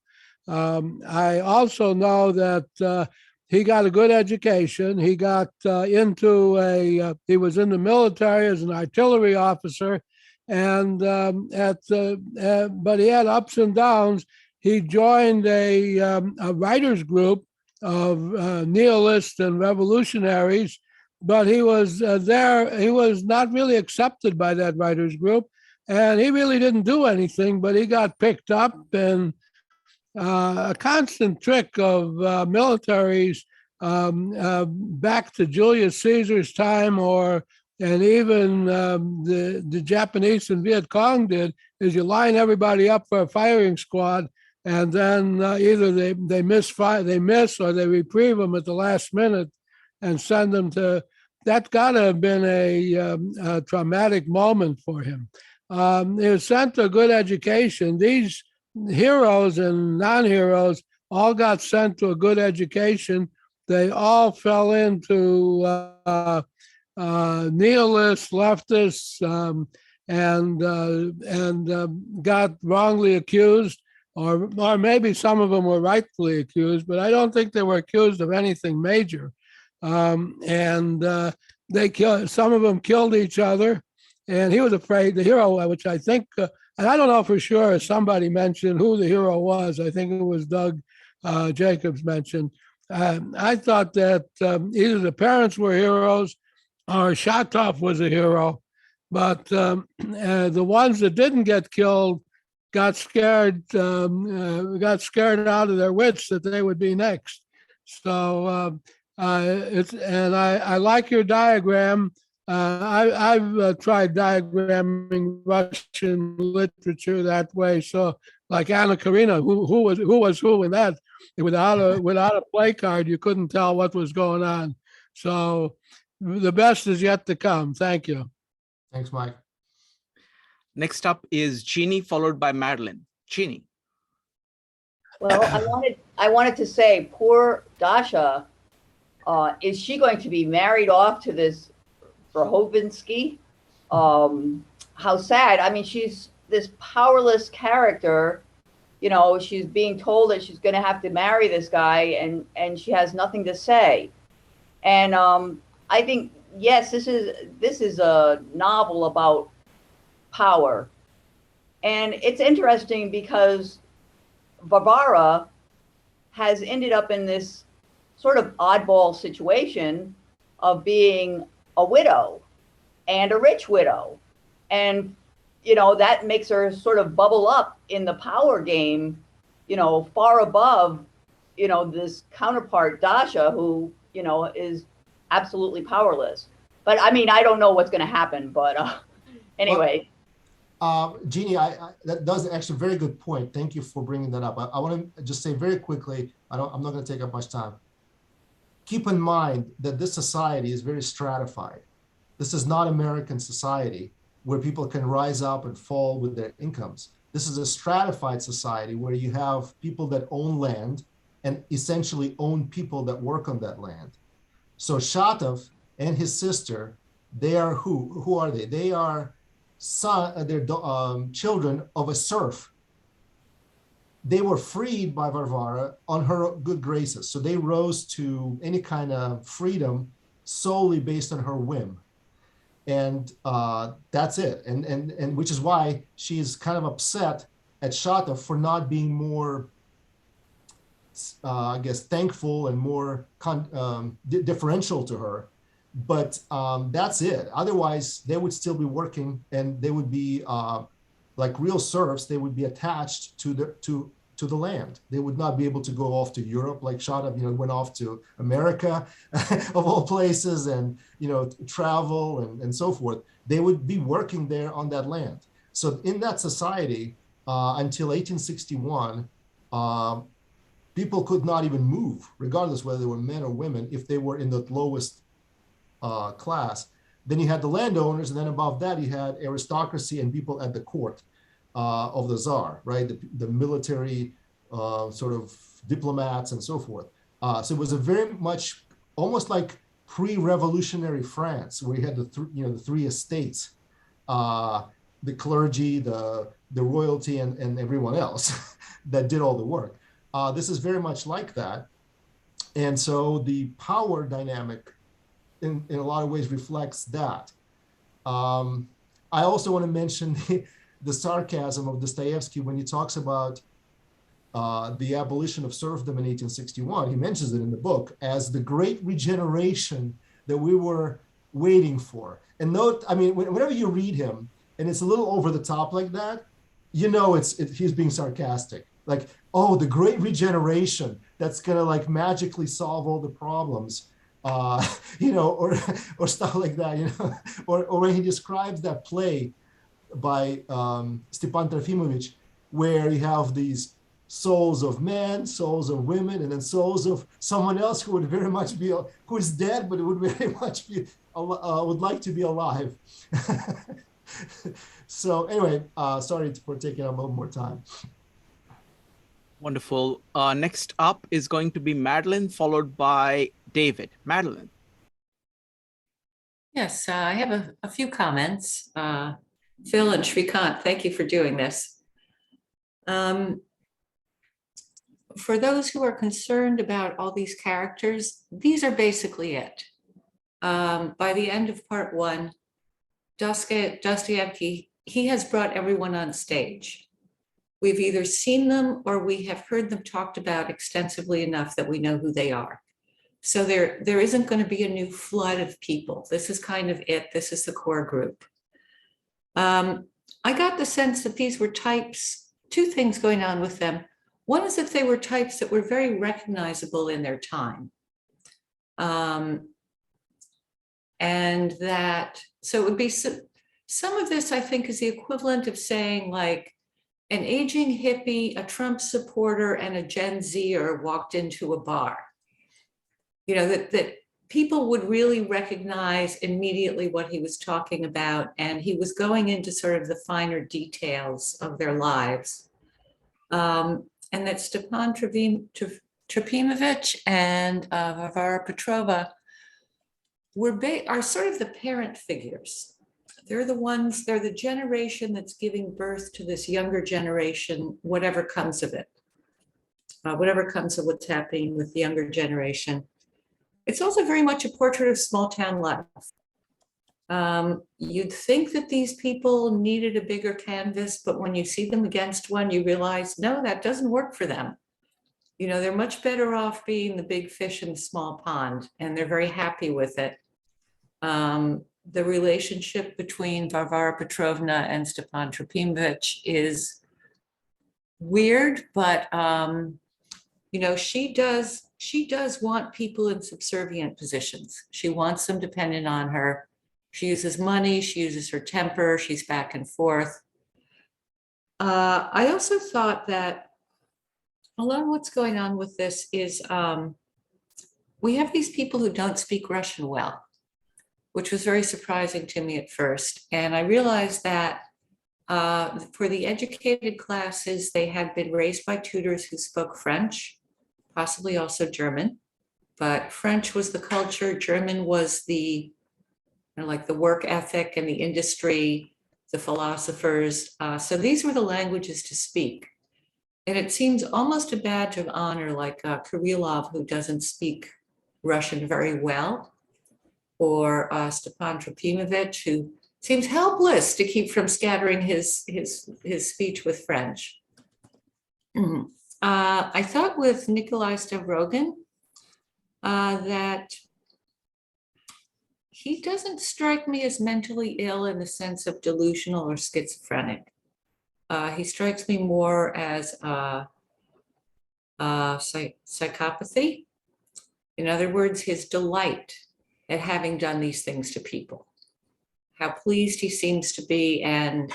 I also know that he got a good education. He got he was in the military as an artillery officer, and but he had ups and downs. He joined a writers group of nihilists and revolutionaries, but he was he was not really accepted by that writers group. And he really didn't do anything, but he got picked up. And a constant trick of militaries back to Julius Caesar's time, and even the Japanese and Viet Cong did, is you line everybody up for a firing squad, and then either they miss or they reprieve them at the last minute and send them to. That got to have been a traumatic moment for him. He was sent to a good education. These heroes and non-heroes all got sent to a good education. They all fell into nihilists, leftists, and got wrongly accused, or maybe some of them were rightfully accused, but I don't think they were accused of anything major. Some of them killed each other. And he was afraid, the hero, which I think, and I don't know for sure, somebody mentioned who the hero was. I think it was Doug Jacobs mentioned. I thought that either the parents were heroes or Shatov was a hero. But the ones that didn't get killed got scared out of their wits that they would be next. So I like your diagram. I've tried diagramming Russian literature that way. So, like Anna Karenina, who was who in that? Without a play card, you couldn't tell what was going on. So, the best is yet to come. Thank you. Thanks, Mike. Next up is Jeannie, followed by Madeline. Jeannie. Well, I wanted to say, poor Dasha, is she going to be married off to this Verhovinsky? How sad. I mean, she's this powerless character. You know, she's being told that she's going to have to marry this guy, and she has nothing to say. And I think, yes, this is a novel about power. And it's interesting because Varvara has ended up in this sort of oddball situation of being a widow and a rich widow. And, you know, that makes her sort of bubble up in the power game, you know, far above, you know, this counterpart, Dasha, who, you know, is absolutely powerless. But I mean, I don't know what's going to happen, but anyway. Jeannie, that does actually a very good point. Thank you for bringing that up. I want to just say very quickly, I'm not going to take up much time. Keep in mind that this society is very stratified. This is not American society where people can rise up and fall with their incomes. This is a stratified society where you have people that own land and essentially own people that work on that land. So Shatov and his sister, they are who? Who are they? They are they're children of a serf. They were freed by Varvara on her good graces. So they rose to any kind of freedom solely based on her whim. And that's it. And which is why she's kind of upset at Shatov for not being more, I guess, thankful and more differential to her. But that's it. Otherwise, they would still be working, and they would be like real serfs. They would be attached to the land. They would not be able to go off to Europe like Shatov, you know, went off to America of all places, and, you know, travel and so forth. They would be working there on that land. So in that society, until 1861, people could not even move, regardless whether they were men or women, if they were in the lowest class. Then you had the landowners, and then above that you had aristocracy and people at the court of the Tsar, right? The military sort of diplomats and so forth. So it was a very much almost like pre-revolutionary France, where you had the three estates, the clergy, the royalty, and everyone else that did all the work. This is very much like that. And so the power dynamic in a lot of ways reflects that. I also want to mention the sarcasm of Dostoevsky when he talks about the abolition of serfdom in 1861. He mentions it in the book as the great regeneration that we were waiting for. And note, I mean, whenever you read him and it's a little over the top like that, you know he's being sarcastic. Like, oh, the great regeneration that's gonna like magically solve all the problems. You know, or stuff like that, you know, or when he describes that play by Stepan Trofimovich, where you have these souls of men, souls of women, and then souls of someone else who would very much be, who is dead, but would very much be, would like to be alive. So anyway, sorry for taking a little more time. Wonderful. Next up is going to be Madeline, followed by David. Madeline. Yes, I have a few comments. Phil and Shrikant, thank you for doing this. For those who are concerned about all these characters, these are basically it. By the end of part one, Dostoevsky, he has brought everyone on stage. We've either seen them or we have heard them talked about extensively enough that we know who they are. So there isn't going to be a new flood of people. This is kind of it. This is the core group. I got the sense that these were types, two things going on with them. One is that they were types that were very recognizable in their time. And that, so it would be, some of this I think is the equivalent of saying like an aging hippie, a Trump supporter, and a Gen Zer walked into a bar. You know, that people would really recognize immediately what he was talking about, and he was going into sort of the finer details of their lives. and that Stepan Trofimovich and Varvara Petrova are sort of the parent figures. They're the generation that's giving birth to this younger generation, whatever comes of it, whatever comes of what's happening with the younger generation. It's also very much a portrait of small town life. You'd think that these people needed a bigger canvas, but when you see them against one, you realize, no, that doesn't work for them. You know, they're much better off being the big fish in the small pond, and they're very happy with it. The relationship between Varvara Petrovna and Stepan Trofimovich is weird, but you know, she does want people in subservient positions. She wants them dependent on her. She uses money, she uses her temper, she's back and forth. I also thought that a lot of what's going on with this is we have these people who don't speak Russian well, which was very surprising to me at first. And I realized that for the educated classes, they had been raised by tutors who spoke French, possibly also German, but French was the culture, German was the, like the work ethic and the industry, the philosophers. So these were the languages to speak. And it seems almost a badge of honor, like Kirillov, who doesn't speak Russian very well, or Stepan Trofimovich, who seems helpless to keep from scattering his speech with French. I thought with Nikolai Stavrogin that he doesn't strike me as mentally ill in the sense of delusional or schizophrenic. He strikes me more as psychopathy. In other words, his delight at having done these things to people, how pleased he seems to be, and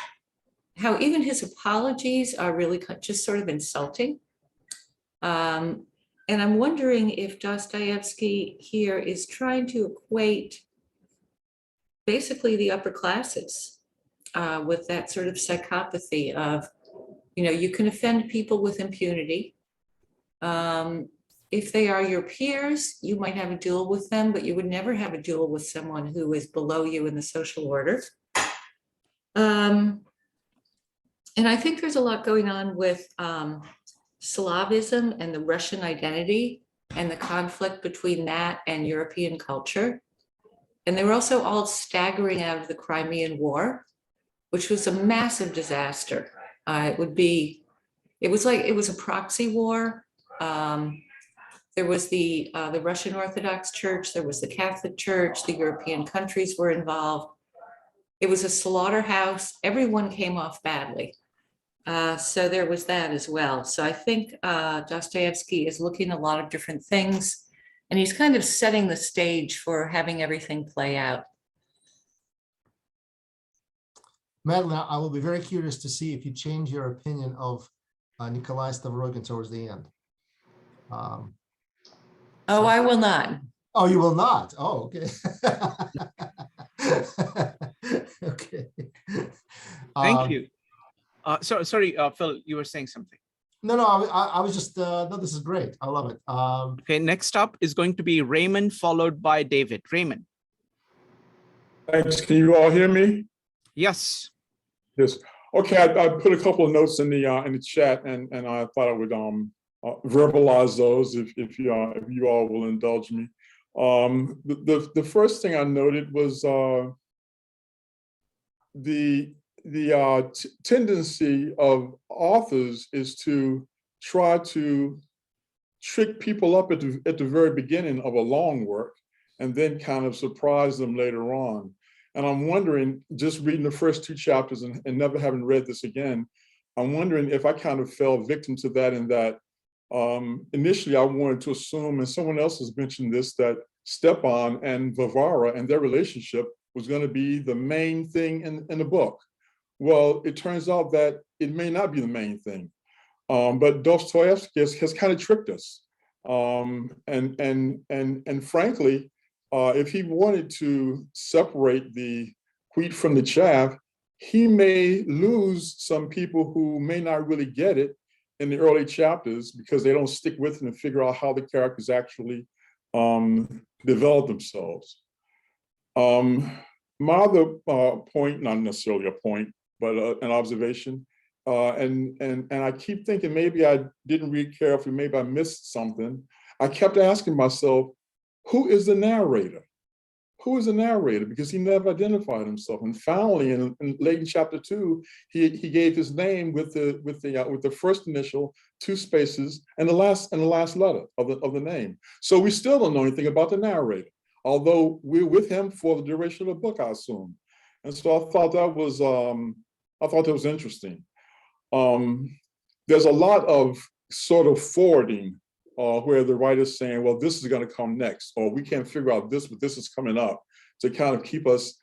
how even his apologies are really just sort of insulting. And I'm wondering if Dostoevsky here is trying to equate basically the upper classes with that sort of psychopathy of, you know, you can offend people with impunity. If they are your peers, you might have a duel with them, but you would never have a duel with someone who is below you in the social order. And I think there's a lot going on with Slavism and the Russian identity and the conflict between that and European culture. And they were also all staggering out of the Crimean War, which was a massive disaster. It was a proxy war. There was the Russian Orthodox Church, there was the Catholic Church, the European countries were involved. It was a slaughterhouse. Everyone came off badly. So there was that as well. So I think Dostoevsky is looking at a lot of different things, and he's kind of setting the stage for having everything play out. Madeline, I will be very curious to see if you change your opinion of Nikolai Stavrogin towards the end. Oh, I will not. Oh, you will not? Oh, okay. Okay. Thank you. Sorry, Phil, you were saying something. No, I was just, no, this is great. I love it. Okay, next up is going to be Raymond, followed by David. Raymond. Thanks. Can you all hear me? Yes. Yes. Okay, I put a couple of notes in the chat, and I thought I would verbalize those if you all will indulge me. The first thing I noted was the tendency of authors is to try to trick people up at the very beginning of a long work and then kind of surprise them later on. And I'm wondering, just reading the first two chapters and never having read this again, I'm wondering if I kind of fell victim to that, in that initially I wanted to assume, and someone else has mentioned this, that Stepan and Varvara and their relationship was going to be the main thing in the book. Well, it turns out that it may not be the main thing. But Dostoevsky has kind of tricked us. And frankly, if he wanted to separate the wheat from the chaff, he may lose some people who may not really get it in the early chapters because they don't stick with it and figure out how the characters actually develop themselves. My other point, not necessarily a point, but an observation, and I keep thinking maybe I didn't read carefully, maybe I missed something. I kept asking myself, who is the narrator? Who is the narrator? Because he never identified himself. And finally, in late in chapter 2, he gave his name with the first initial, 2 spaces, and the last letter of the name. So we still don't know anything about the narrator, although we're with him for the duration of the book, I assume. And so I thought that was interesting. There's a lot of sort of forwarding where the writer's saying, well, this is going to come next, or we can't figure out this, but this is coming up, to kind of keep us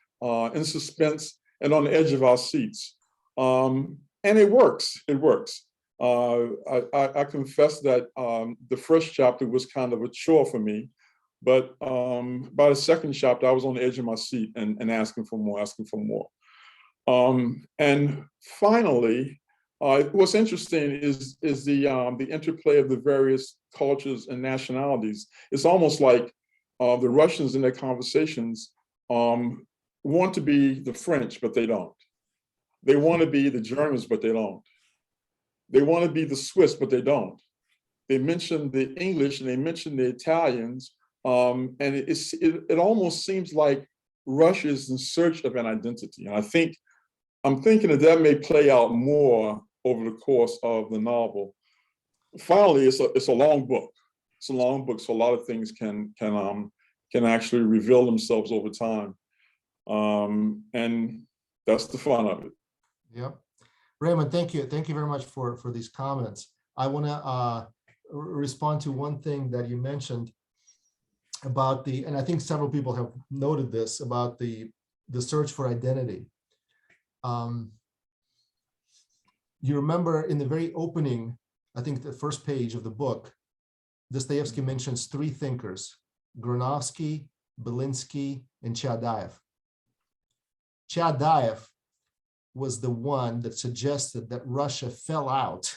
in suspense and on the edge of our seats. And it works. It works. I confess that the first chapter was kind of a chore for me, but by the second chapter, I was on the edge of my seat and asking for more. And finally, what's interesting is the interplay of the various cultures and nationalities. It's almost like the Russians in their conversations want to be the French, but they don't. They want to be the Germans, but they don't. They want to be the Swiss, but they don't. They mention the English and they mention the Italians, and it almost seems like Russia is in search of an identity. And I'm thinking that may play out more over the course of the novel. Finally, it's a long book. It's a long book, so a lot of things can actually reveal themselves over time, and that's the fun of it. Yeah, Raymond, thank you very much for these comments. I want to respond to one thing that you mentioned about and I think several people have noted this, about the search for identity. You remember in the very opening, I think the first page of the book, Dostoevsky mentions 3 thinkers: Granovsky, Belinsky, and Chadaev. Chadaev was the one that suggested that Russia fell out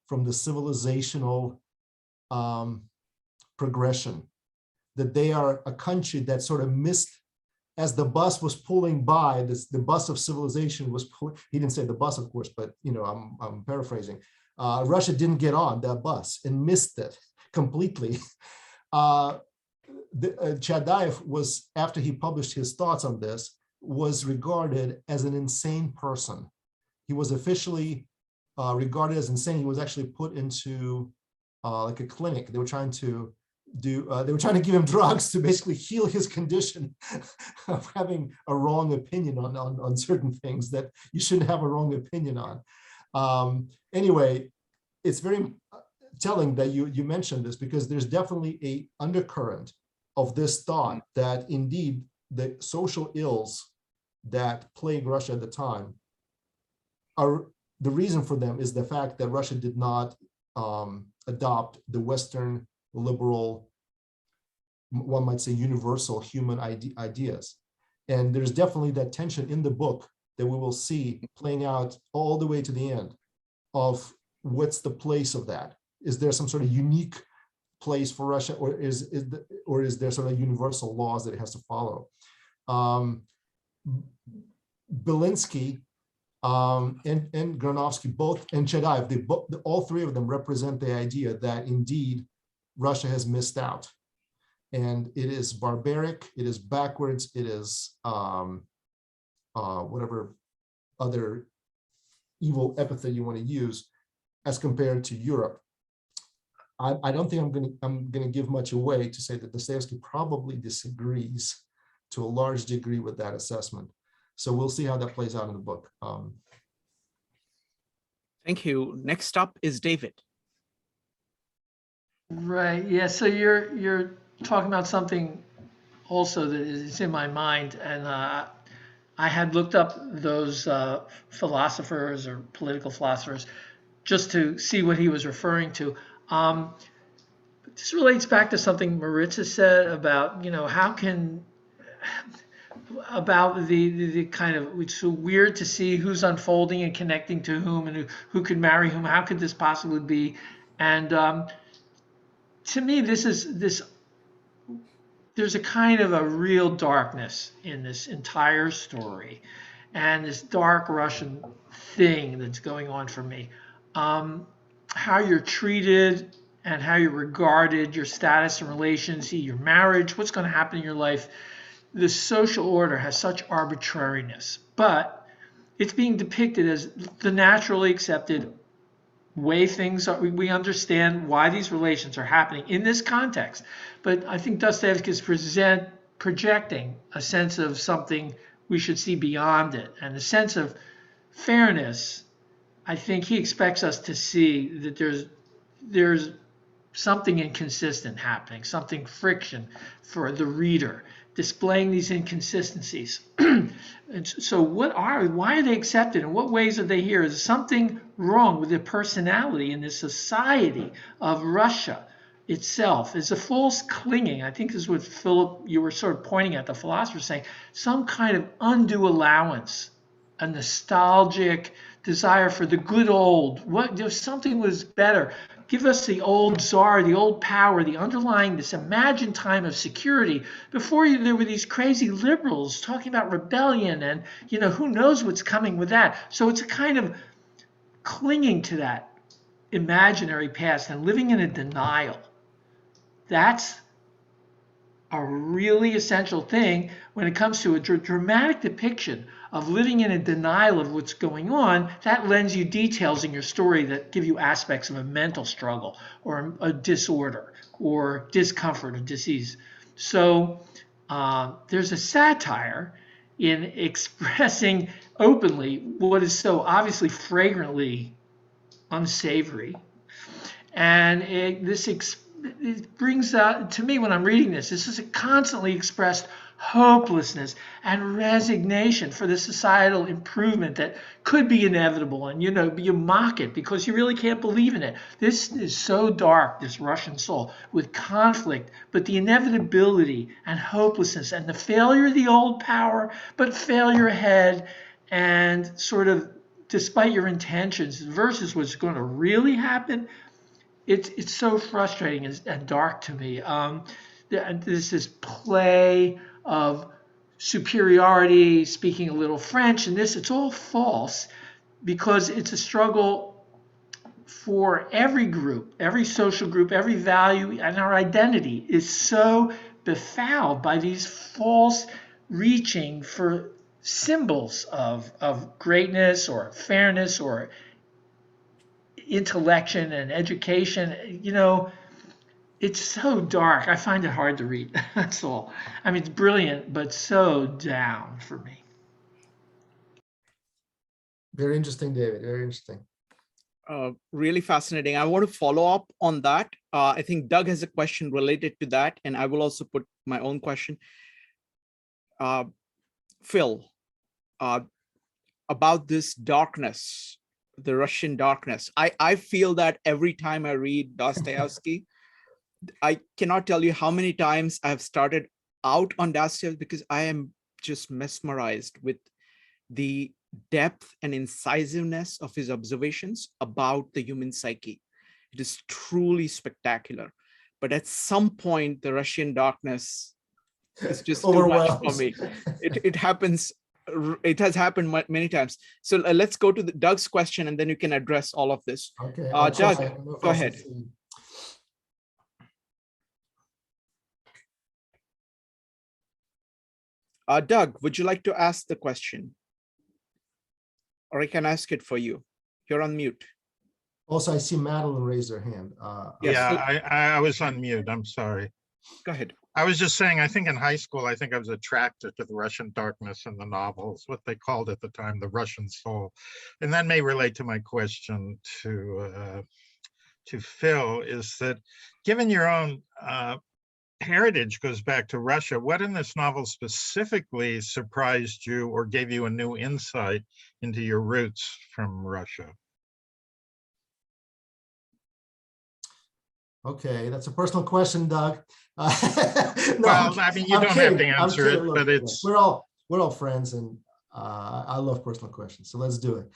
from the civilizational progression, that they are a country that sort of missed, as the bus was pulling by, the bus of civilization was pulling, he didn't say the bus, of course, but I'm paraphrasing. Russia didn't get on that bus and missed it completely. Chadaev was, after he published his thoughts on this, was regarded as an insane person. He was officially regarded as insane. He was actually put into like a clinic. They were trying to give him drugs to basically heal his condition of having a wrong opinion on certain things that you shouldn't have a wrong opinion on. Anyway, it's very telling that you mentioned this, because there's definitely a undercurrent of this thought that indeed the social ills that plague Russia at the time are, the reason for them is the fact that Russia did not adopt the Western liberal, one might say universal human ideas. And there's definitely that tension in the book that we will see playing out all the way to the end of what's the place of that. Is there some sort of unique place for Russia, or is there sort of universal laws that it has to follow? Belinsky and Granovsky both, and Chadaev, all 3 of them represent the idea that indeed Russia has missed out, and it is barbaric, it is backwards, it is whatever other evil epithet you want to use, as compared to Europe. I don't think I'm going to give much away to say that Dostoevsky probably disagrees to a large degree with that assessment. So we'll see how that plays out in the book. Thank you. Next up is David. Right. Yeah. So you're talking about something also that is in my mind, and I had looked up those philosophers or political philosophers just to see what he was referring to. This relates back to something Maritza said about, how can about the kind of, it's so weird to see who's unfolding and connecting to whom, and who could marry whom. How could this possibly be? And to me, there's a kind of a real darkness in this entire story, and this dark Russian thing that's going on for me. How you're treated and how you're regarded, your status and relations, your marriage, what's going to happen in your life. The social order has such arbitrariness, but it's being depicted as the naturally accepted way things are. We understand why these relations are happening in this context, but I think Dostoevsky is projecting a sense of something we should see beyond it, and a sense of fairness. I think he expects us to see that there's something inconsistent happening, something friction for the reader, displaying these inconsistencies. And so why are they accepted? In what ways are they here? Is something wrong with the personality in this society of Russia itself? Is a false clinging. I think this is what Philip, you were sort of pointing at, the philosopher saying, some kind of undue allowance, a nostalgic desire for the good old. If something was better, give us the old czar, the old power, the underlying, this imagined time of security. Before you, there were these crazy liberals talking about rebellion, and who knows what's coming with that. So it's a kind of clinging to that imaginary past and living in a denial. That's a really essential thing when it comes to a dramatic depiction of living in a denial of what's going on. That lends you details in your story that give you aspects of a mental struggle or a disorder or discomfort or disease. So there's a satire in expressing openly what is so obviously fragrantly unsavory. And it brings out, to me, when I'm reading this is a constantly expressed hopelessness and resignation for the societal improvement that could be inevitable, and you mock it because you really can't believe in it. This is so dark, this Russian soul, with conflict, but the inevitability and hopelessness and the failure of the old power, but failure ahead, and sort of despite your intentions versus what's going to really happen. It's so frustrating and dark to me. There's this play of superiority, speaking a little French, and it's all false because it's a struggle for every group, every social group, every value, and our identity is so befouled by these false reaching for symbols of greatness or fairness or intellection and education. It's so dark. I find it hard to read. That's all. I mean, it's brilliant, but so down for me. Very interesting, David. Very interesting. Really fascinating. I want to follow up on that. I think Doug has a question related to that, and I will also put my own question. Phil, about this darkness, the Russian darkness. I feel that every time I read Dostoevsky. I cannot tell you how many times I've started out on Dostoevsky because I am just mesmerized with the depth and incisiveness of his observations about the human psyche. It is truly spectacular. But at some point, the Russian darkness is just too much for me. It happens. It has happened many times. So let's go to Doug's question, and then you can address all of this. Okay. Doug, go ahead. Doug, would you like to ask the question? Or I can ask it for you. You're on mute. Also, I see Madeline raise her hand. Yes. Yeah, I was on mute. I'm sorry. Go ahead. I was just saying, I think in high school, I think I was attracted to the Russian darkness in the novels, what they called at the time, the Russian soul. And that may relate to my question to Phil, is that given your own heritage goes back to Russia, what in this novel specifically surprised you or gave you a new insight into your roots from Russia? Okay, that's a personal question, Doug. No, well, I mean, you don't have to answer it, but it's... We're all we're all friends, and I love personal questions, so let's do it.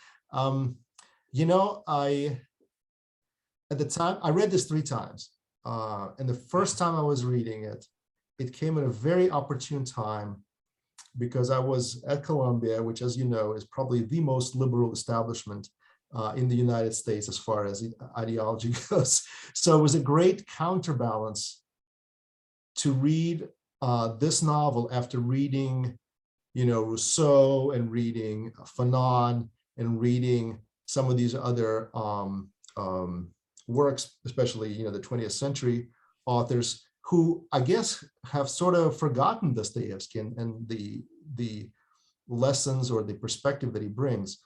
At the time, I read this 3 times, and the first time I was reading it, it came at a very opportune time because I was at Columbia, which, as you know, is probably the most liberal establishment in the United States as far as ideology goes. So it was a great counterbalance to read this novel after reading, Rousseau and reading Fanon and reading some of these other works, especially, the 20th century authors who I guess have sort of forgotten Dostoevsky and the lessons or the perspective that he brings.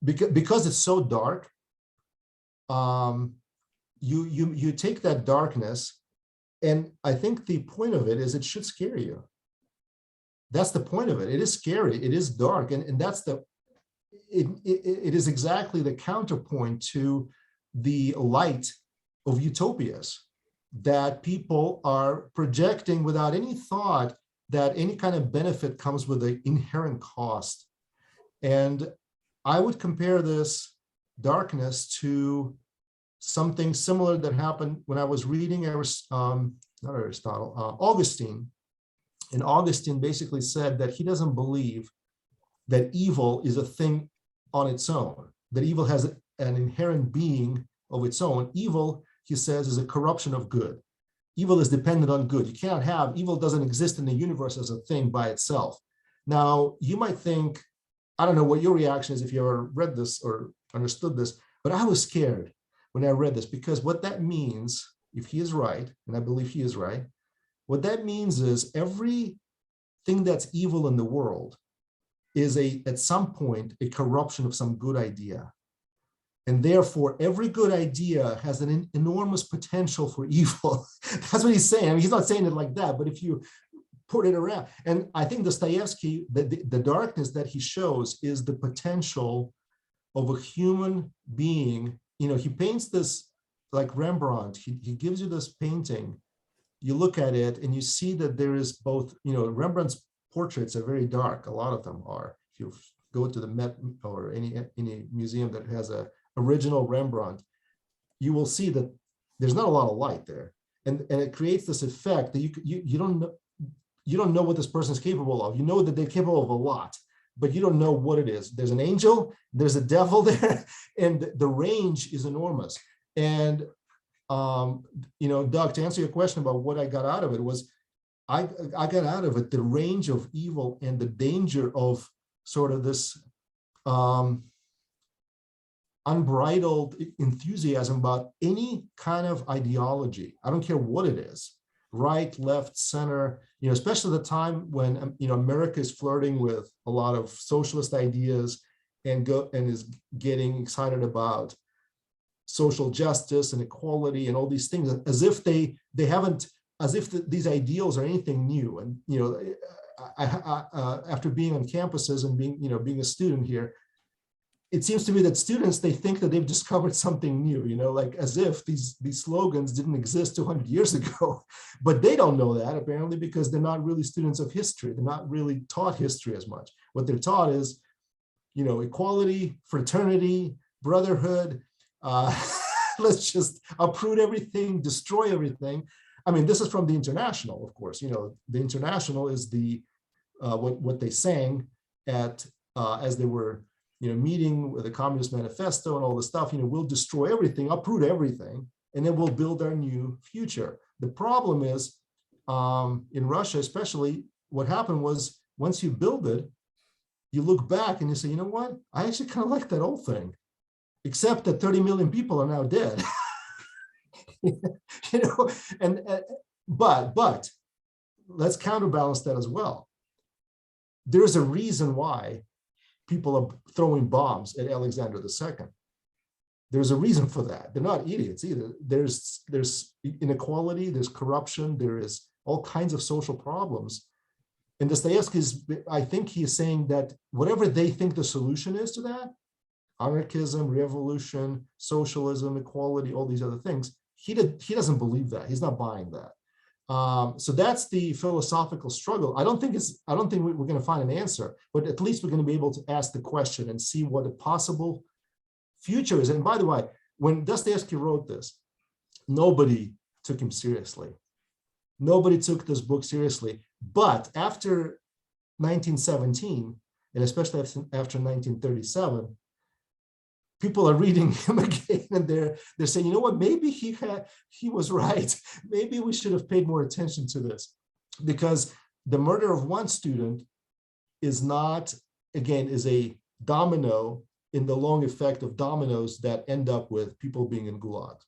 Because it's so dark, you take that darkness, and I think the point of it is it should scare you. That's the point of it. It is scary. It is dark, and that's it is exactly the counterpoint to the light of utopias that people are projecting without any thought that any kind of benefit comes with an inherent cost. And I would compare this darkness to something similar that happened when I was reading Augustine. And Augustine basically said that he doesn't believe that evil is a thing on its own, that evil has an inherent being of its own. Evil, he says, is a corruption of good. Evil is dependent on good. You can't have, evil doesn't exist in the universe as a thing by itself. Now, you might think, I don't know what your reaction is if you ever read this or understood this, but I was scared when I read this, because what that means, if he is right, and I believe he is right, what that means is everything that's evil in the world is at some point a corruption of some good idea. And therefore, every good idea has an enormous potential for evil. That's what he's saying. I mean, he's not saying it like that, but if you put it around, and I think Dostoevsky, the darkness that he shows is the potential of a human being. He paints this like Rembrandt. He gives you this painting. You look at it and you see that there is both, Rembrandt's portraits are very dark. A lot of them are. If you go to the Met or any museum that has a original Rembrandt, you will see that there's not a lot of light there, and it creates this effect that you don't know what this person is capable of. You know that they're capable of a lot, but you don't know what it is. There's an angel, there's a devil there, and the range is enormous. And Doug, to answer your question about what I got out of it was, I got out of it the range of evil and the danger of sort of this unbridled enthusiasm about any kind of ideology. I don't care what it is, right, left, center, especially the time when, America is flirting with a lot of socialist ideas and is getting excited about social justice and equality and all these things, as if they haven't, as if these ideals are anything new. And, after being on campuses and being a student here, it seems to me that students, they think that they've discovered something new, like as if these slogans didn't exist 200 years ago, but they don't know that apparently because they're not really students of history. They're not really taught history as much. What they're taught is, equality, fraternity, brotherhood. Let's just uproot everything, destroy everything. I mean, this is from the International, of course. The International is the what they sang at as they were meeting with the Communist Manifesto and all this stuff. We'll destroy everything, uproot everything, and then we'll build our new future. The problem is, in Russia especially, what happened was once you build it, you look back and you say, you know what? I actually kind of like that old thing, except that 30 million people are now dead. But let's counterbalance that as well. There's a reason why people are throwing bombs at Alexander II. There's a reason for that. They're not idiots either. There's inequality, there's corruption, there is all kinds of social problems. And Dostoevsky I think he's saying that whatever they think the solution is to that, anarchism, revolution, socialism, equality, all these other things, he doesn't believe that. He's not buying that. So that's the philosophical struggle. I don't think we're going to find an answer, but at least we're going to be able to ask the question and see what a possible future is. And by the way, when Dostoevsky wrote this, nobody took him seriously. Nobody took this book seriously. But after 1917, and especially after 1937, people are reading him again, and they're saying, you know what, maybe he was right. Maybe we should have paid more attention to this, because the murder of one student is not, again, is a domino in the long effect of dominoes that end up with people being in gulags.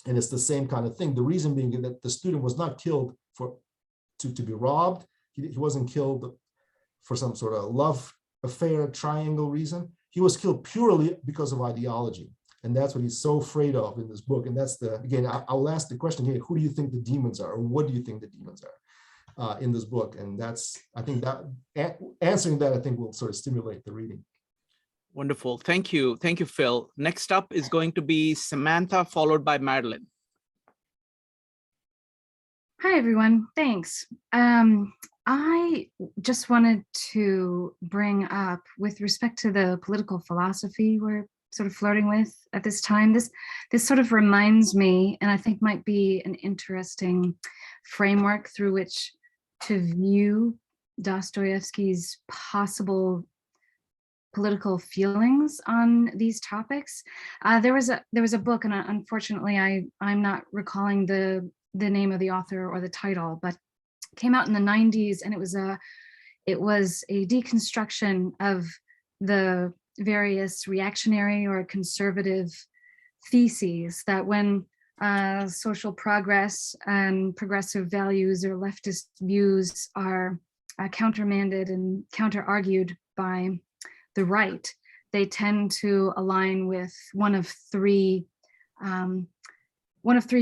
And it's the same kind of thing. The reason being that the student was not killed to be robbed. He wasn't killed for some sort of love affair triangle reason. He was killed purely because of ideology. And that's what he's so afraid of in this book. And that's again, I'll ask the question here, who do you think the demons are? Or what do you think the demons are in this book? And I think that answering that, I think will sort of stimulate the reading. Wonderful. Thank you. Thank you, Phil. Next up is going to be Samantha, followed by Madeline. Hi, everyone. Thanks. I just wanted to bring up, with respect to the political philosophy we're sort of flirting with at this time, this sort of reminds me, and I think might be an interesting framework through which to view Dostoevsky's possible political feelings on these topics. There was a book, and unfortunately I'm not recalling the name of the author or the title, but came out in the 90s, and it was a deconstruction of the various reactionary or conservative theses that when social progress and progressive values or leftist views are countermanded and counter-argued by the right, they tend to align with one of three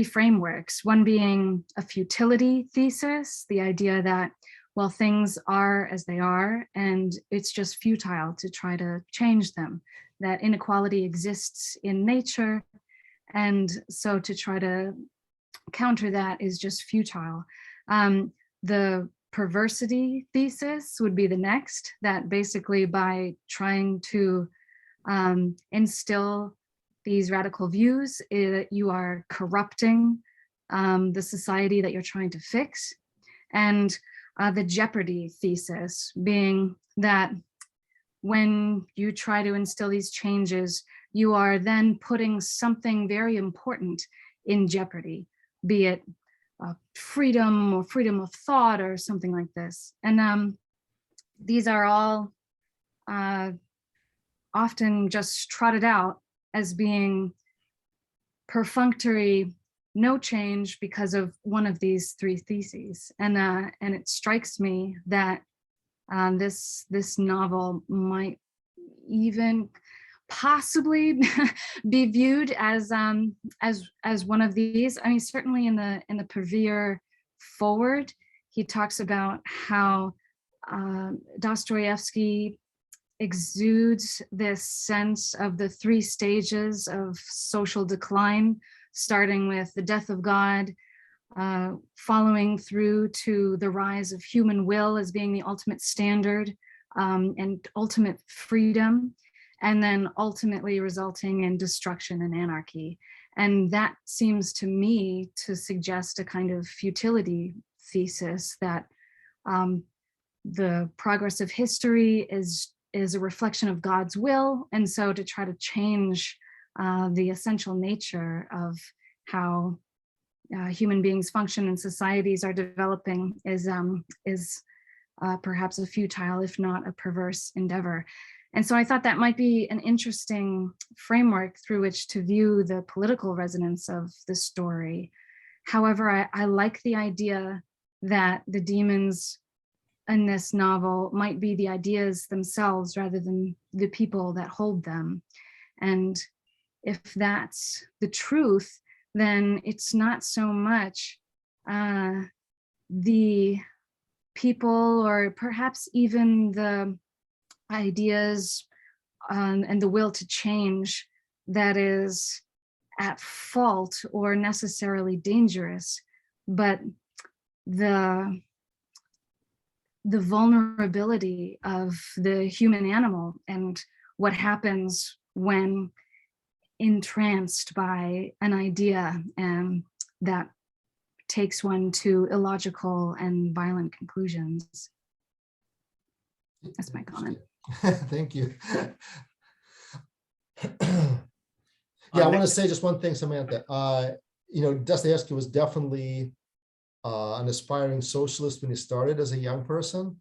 frameworks, one being a futility thesis, the idea that, well, things are as they are, and it's just futile to try to change them, that inequality exists in nature, and so to try to counter that is just futile. The perversity thesis would be the next, that basically by trying to instill these radical views, you are corrupting the society that you're trying to fix. And the jeopardy thesis being that when you try to instill these changes, you are then putting something very important in jeopardy, be it freedom or freedom of thought or something like this. And these are all often just trotted out as being perfunctory, no change because of one of these three theses. And it strikes me that this novel might even possibly be viewed as one of these. I mean, certainly in the Pervere forward, he talks about how Dostoevsky exudes this sense of the three stages of social decline, starting with the death of God, following through to the rise of human will as being the ultimate standard and ultimate freedom, and then ultimately resulting in destruction and anarchy. And that seems to me to suggest a kind of futility thesis that the progress of history is a reflection of God's will. And so to try to change the essential nature of how human beings function and societies are developing is perhaps a futile, if not a perverse endeavor. And so I thought that might be an interesting framework through which to view the political resonance of the story. However, I like the idea that the demons in this novel might be the ideas themselves rather than the people that hold them. And if that's the truth, then it's not so much the people or perhaps even the ideas and the will to change that is at fault or necessarily dangerous, but the vulnerability of the human animal and what happens when entranced by an idea that takes one to illogical and violent conclusions. That's my comment. Thank you. Yeah, I want to say just one thing, Samantha. Dostoevsky was definitely an aspiring socialist when he started as a young person.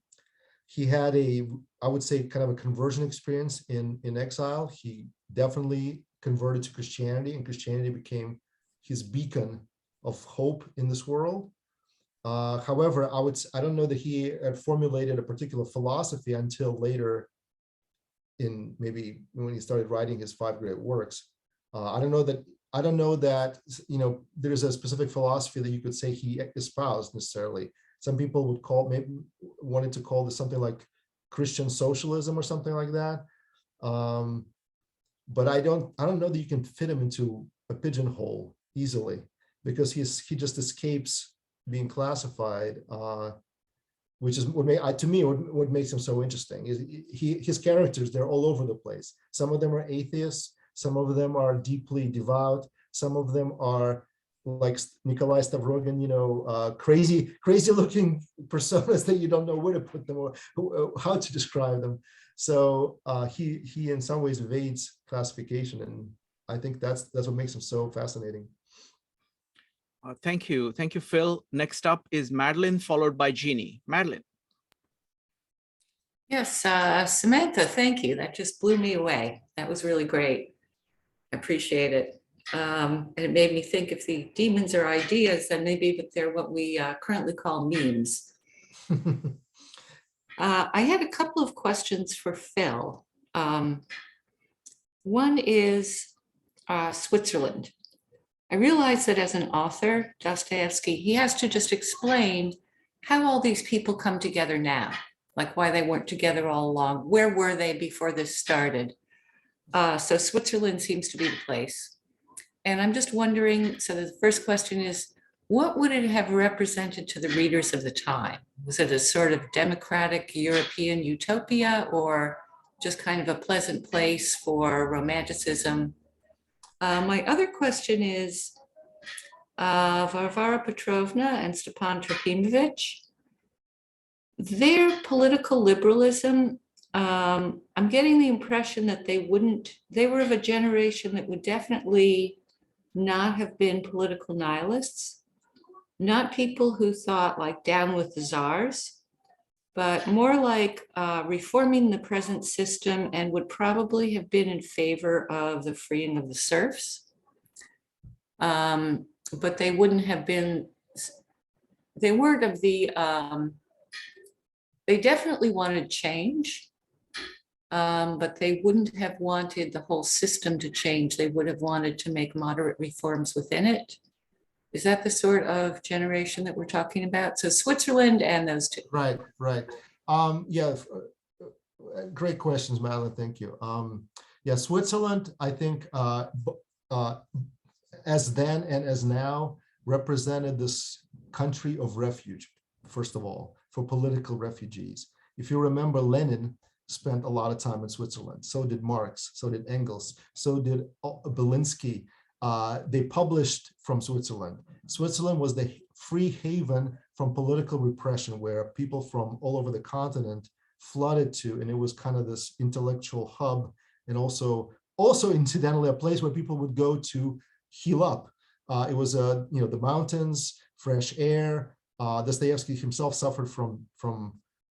He had I would say, kind of a conversion experience in exile. He definitely converted to Christianity, and Christianity became his beacon of hope in this world. However, I don't know that he had formulated a particular philosophy until later, in maybe when he started writing his 5 great works. I don't know that there's a specific philosophy that you could say he espoused necessarily. Some people would wanted to call this something like Christian socialism or something like that. But I don't know that you can fit him into a pigeonhole easily, because he just escapes being classified, which is what makes him so interesting. Is his characters, they're all over the place. Some of them are atheists, some of them are deeply devout, some of them are like Nikolai Stavrogin, crazy looking personas that you don't know where to put them or how to describe them. So he in some ways evades classification, and I think that's what makes him so fascinating. Thank you, Phil. Next up is Madeline, followed by Jeannie. Madeline. Yes, Samantha, thank you. That just blew me away. That was really great. I appreciate it. And it made me think, if the demons are ideas, then maybe they're what we currently call memes. I had a couple of questions for Phil. One is Switzerland. I realize that as an author, Dostoevsky, he has to just explain how all these people come together now, like why they weren't together all along. Where were they before this started? So Switzerland seems to be the place. And I'm just wondering, so the first question is, what would it have represented to the readers of the time? Was it a sort of democratic European utopia, or just kind of a pleasant place for romanticism? My other question is, Varvara Petrovna and Stepan Trofimovich, their political liberalism, I'm getting the impression that they were of a generation that would definitely not have been political nihilists, not people who thought like down with the czars, but more like reforming the present system, and would probably have been in favor of the freeing of the serfs. But they wouldn't have been, they weren't of the, they definitely wanted change, but they wouldn't have wanted the whole system to change. They would have wanted to make moderate reforms within it. Is that the sort of generation that we're talking about? So Switzerland and those two. Right. Yeah, great questions, Madeline. Thank you. Yeah, Switzerland, I think, as then and as now, represented this country of refuge, first of all, for political refugees. If you remember, Lenin spent a lot of time in Switzerland. So did Marx, so did Engels, so did Belinsky. They published from Switzerland. Switzerland was the free haven from political repression, where people from all over the continent flooded to, and it was kind of this intellectual hub, and also incidentally a place where people would go to heal up. It was the mountains, fresh air. Dostoevsky himself suffered from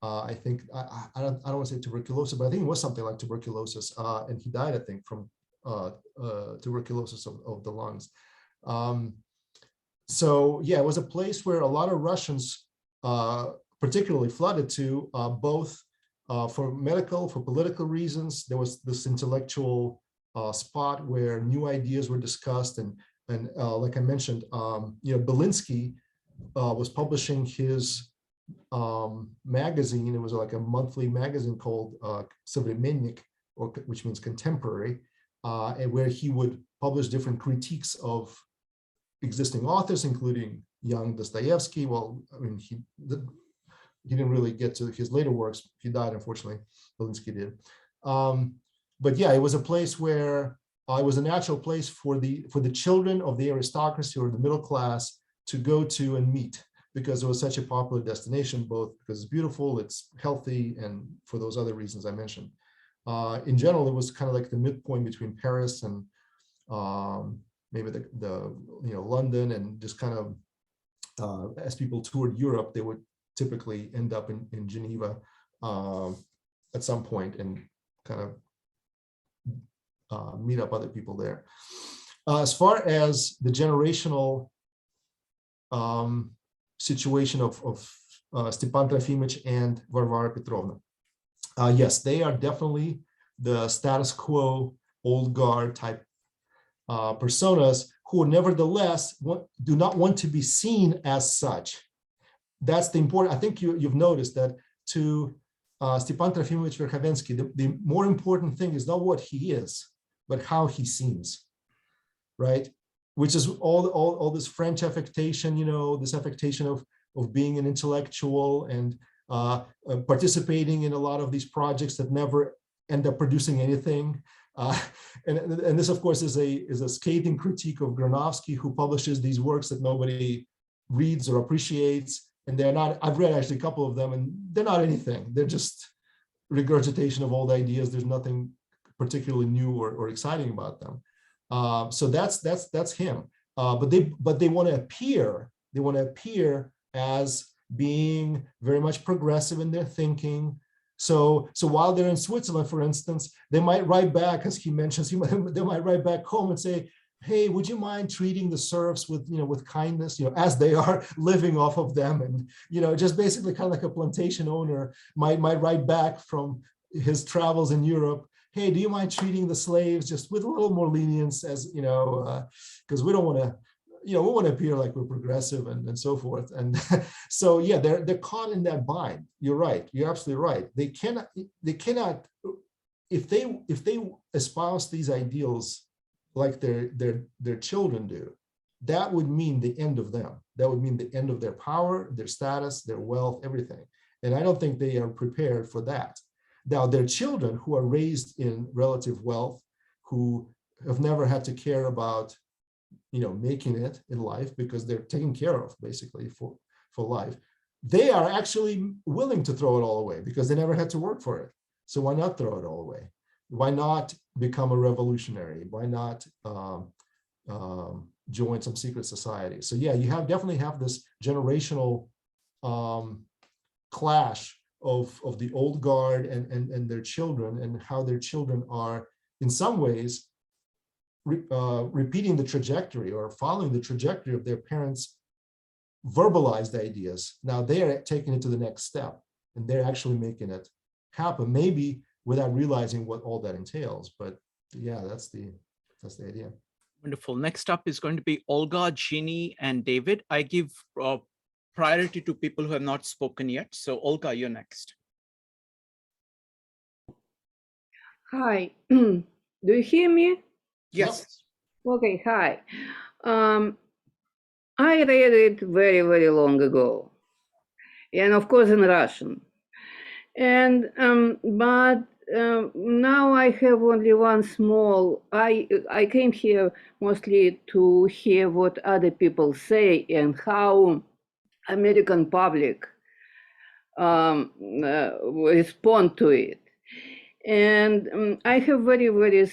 I think I don't want to say tuberculosis, but I think it was something like tuberculosis, and he died, I think, from tuberculosis of the lungs. So yeah, it was a place where a lot of Russians particularly flooded to, both for medical, for political reasons. There was this intellectual spot where new ideas were discussed, and like I mentioned, Belinsky was publishing his magazine. It was like a monthly magazine called Современник, which means contemporary, and where he would publish different critiques of existing authors, including young Dostoevsky. Well, I mean, he didn't really get to his later works. He died, unfortunately. Belinsky did. But yeah, it was a place where it was a natural place for the children of the aristocracy or the middle class to go to and meet, because it was such a popular destination, both because it's beautiful, it's healthy, and for those other reasons I mentioned. In general, it was kind of like the midpoint between Paris and maybe the London, and just kind of as people toured Europe, they would typically end up in Geneva at some point and kind of meet up other people there. As far as the generational situation of Stepan Trofimовich and Varvara Petrovna, yes, they are definitely the status quo, old guard type personas who nevertheless do not want to be seen as such. That's the important, I think you've noticed that to Stepan Trofimовich Verkhovensky, the more important thing is not what he is, but how he seems, right? Which is all this French affectation, this affectation of being an intellectual and participating in a lot of these projects that never end up producing anything. And this, of course, is a scathing critique of Granovsky, who publishes these works that nobody reads or appreciates. And they're not, I've read actually a couple of them, and they're not anything. They're just regurgitation of old ideas. There's nothing particularly new or exciting about them. So that's him. But they want to appear. They want to appear as being very much progressive in their thinking. So while they're in Switzerland, for instance, they might write back, as he mentions, they might write back home and say, hey, would you mind treating the serfs with kindness, as they are living off of them? And, just basically kind of like a plantation owner might write back from his travels in Europe, hey, do you mind treating the slaves just with a little more lenience, as, because we don't want to, we want to appear like we're progressive and so forth. And so, yeah, they're caught in that bind. You're right. You're absolutely right. They cannot, if they espouse these ideals like their children do, that would mean the end of them. That would mean the end of their power, their status, their wealth, everything. And I don't think they are prepared for that. Now, their children who are raised in relative wealth, who have never had to care about, making it in life because they're taken care of basically for life, they are actually willing to throw it all away because they never had to work for it. So why not throw it all away? Why not become a revolutionary? Why not join some secret society? So yeah, you definitely have this generational clash of the old guard and their children, and how their children are in some ways repeating the trajectory or following the trajectory of their parents' verbalized ideas. Now they are taking it to the next step, and they're actually making it happen, maybe without realizing what all that entails. But yeah, that's the idea. Wonderful. Next up is going to be Olga, Ginny, and David. I give priority to people who have not spoken yet. So Olga, you're next. Hi, do you hear me? Yes. Okay, hi. I read it very, very long ago, and of course in Russian. And but now I have only one small. I came here mostly to hear what other people say and how American public respond to it. And I have very, very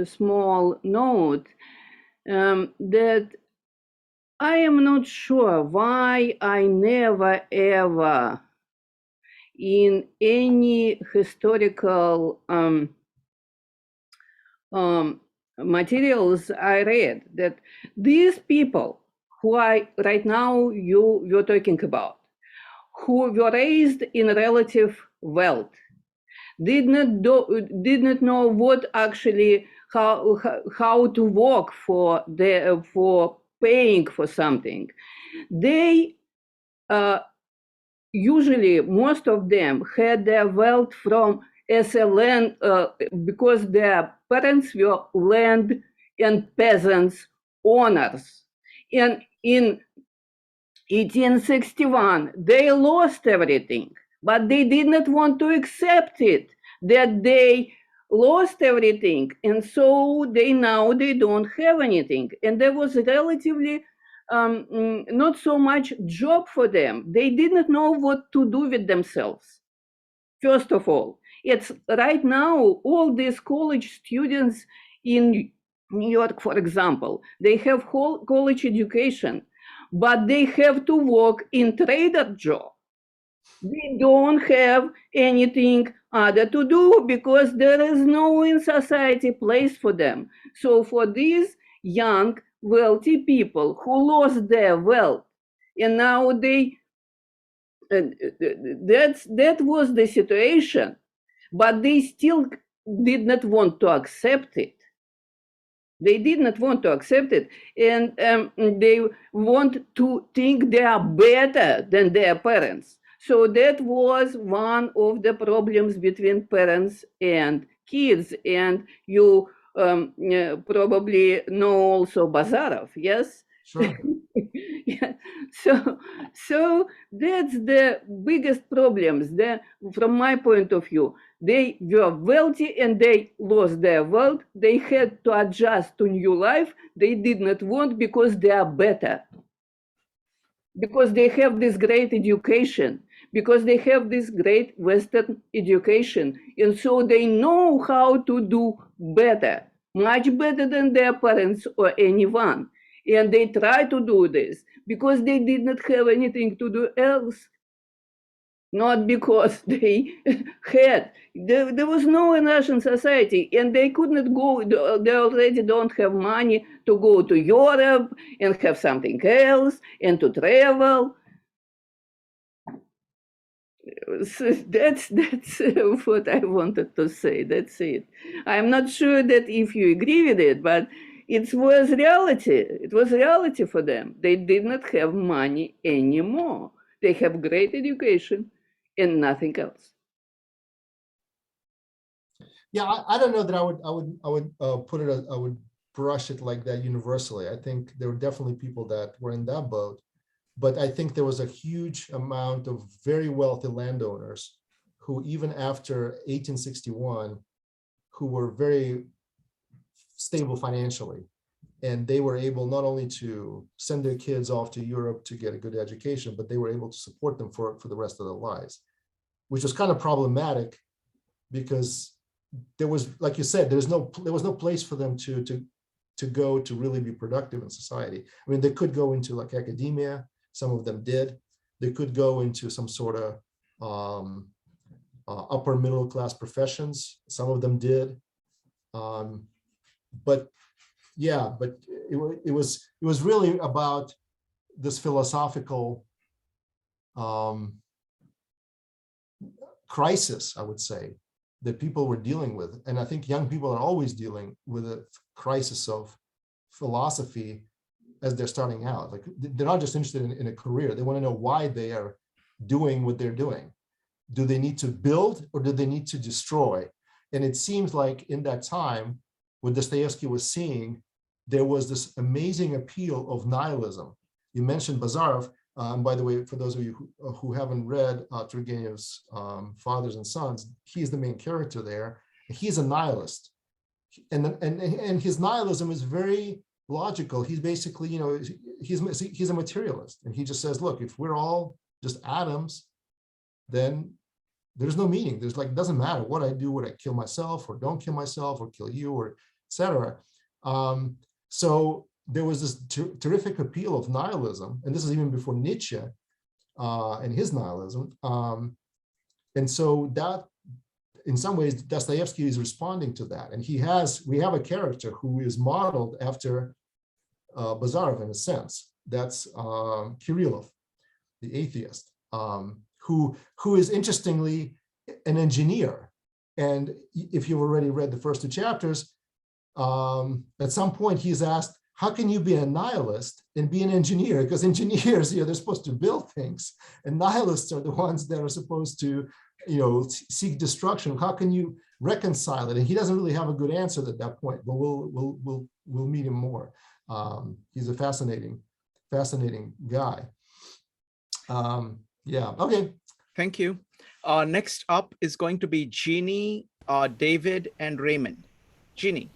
small note that I am not sure why I never ever in any historical materials I read that these people who are right now you're talking about, who were raised in relative wealth, did not know what actually how to work for paying for something. They usually, most of them had their wealth from as a land because their parents were land and peasants owners, and in 1861, they lost everything, but they did not want to accept it, that they lost everything, and so now they don't have anything. And there was relatively not so much job for them. They did not know what to do with themselves. First of all, it's right now, all these college students in New York, for example, they have whole college education, but they have to work in trader job. They don't have anything other to do because there is no in society place for them. So for these young, wealthy people who lost their wealth, and now that was the situation, but they still did not want to accept it. They did not want to accept it, and they want to think they are better than their parents. So that was one of the problems between parents and kids. And you probably know also Bazarov, yes? Sure. Yeah. So that's the biggest problems. From my point of view, they were wealthy and they lost their wealth. They had to adjust to new life. They did not want because they are better. Because they have this great education, because they have this great Western education. And so they know how to do better, much better than their parents or anyone. And they try to do this because they did not have anything to do else. Not because they had. There was no in Russian society, and they could not go. They already don't have money to go to Europe and have something else and to travel. So that's what I wanted to say. That's it. I'm not sure that if you agree with it, but it was reality. It was reality for them. They did not have money anymore. They have great education and nothing else. Yeah, I don't know that I would put it. I would brush it like that universally. I think there were definitely people that were in that boat, but I think there was a huge amount of very wealthy landowners who, even after 1861, who were very stable financially, and they were able not only to send their kids off to Europe to get a good education, but they were able to support them for the rest of their lives, which was kind of problematic because there was, like you said, there was no place for them to go to really be productive in society. I mean, they could go into like academia. Some of them did. They could go into some sort of upper middle class professions. Some of them did. But yeah, but it was really about this philosophical crisis, I would say, that people were dealing with. And I think young people are always dealing with a crisis of philosophy as they're starting out. Like, they're not just interested in a career. They want to know why they are doing what they're doing. Do they need to build or do they need to destroy? And it seems like in that time, what Dostoevsky was seeing, there was this amazing appeal of nihilism. You mentioned Bazarov. And by the way, for those of you who haven't read Turgenev's Fathers and Sons, he's the main character there. He's a nihilist. And his nihilism is very logical. He's basically, he's a materialist. And he just says, look, if we're all just atoms, then there's no meaning. There's like, it doesn't matter what I do, would I kill myself or don't kill myself or kill you or etc. So there was this terrific appeal of nihilism, and this is even before Nietzsche and his nihilism. And so that, in some ways, Dostoevsky is responding to that. And we have a character who is modeled after Bazarov in a sense. That's Kirillov, the atheist, who is interestingly an engineer. And if you've already read the first two chapters, at some point he's asked, how can you be a nihilist and be an engineer? Because engineers, they're supposed to build things, and nihilists are the ones that are supposed to, seek destruction. How can you reconcile it? And he doesn't really have a good answer at that point, but we'll meet him more. He's a fascinating guy. Yeah, okay. Thank you. Next up is going to be Jeannie, David, and Raymond. Jeannie.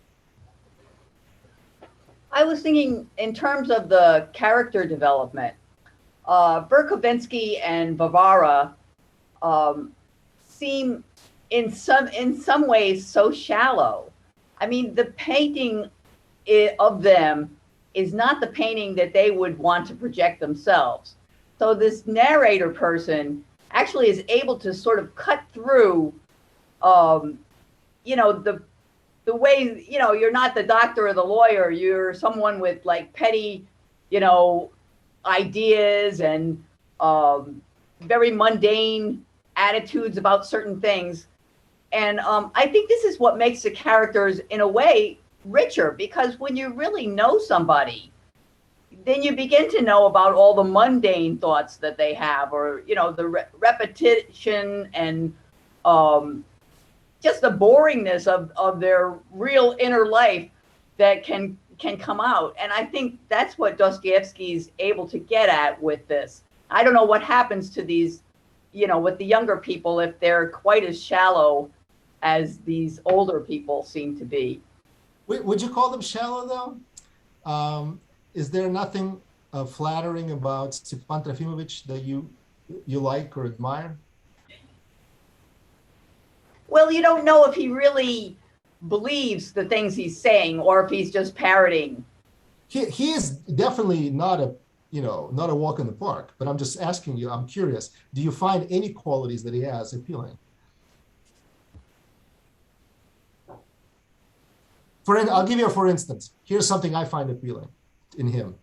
I was thinking in terms of the character development, Verkovensky and Varvara seem in some ways so shallow. I mean, the painting of them is not the painting that they would want to project themselves. So this narrator person actually is able to sort of cut through, you know, the way, you know, you're not the doctor or the lawyer, you're someone with like petty, you know, ideas and very mundane attitudes about certain things. And I think this is what makes the characters in a way richer, because when you really know somebody, then you begin to know about all the mundane thoughts that they have, or, you know, the repetition and just the boringness of their real inner life that can come out. And I think that's what Dostoevsky's able to get at with this. I don't know what happens to these, you know, with the younger people, if they're quite as shallow as these older people seem to be. Would you call them shallow though? Is there nothing flattering about Stepan Trofimovich that you like or admire? Well, you don't know if he really believes the things he's saying or if he's just parroting. He is definitely not a, you know, not a walk in the park, but I'm just asking you, I'm curious, do you find any qualities that he has appealing? I'll give you a for instance. Here's something I find appealing in him.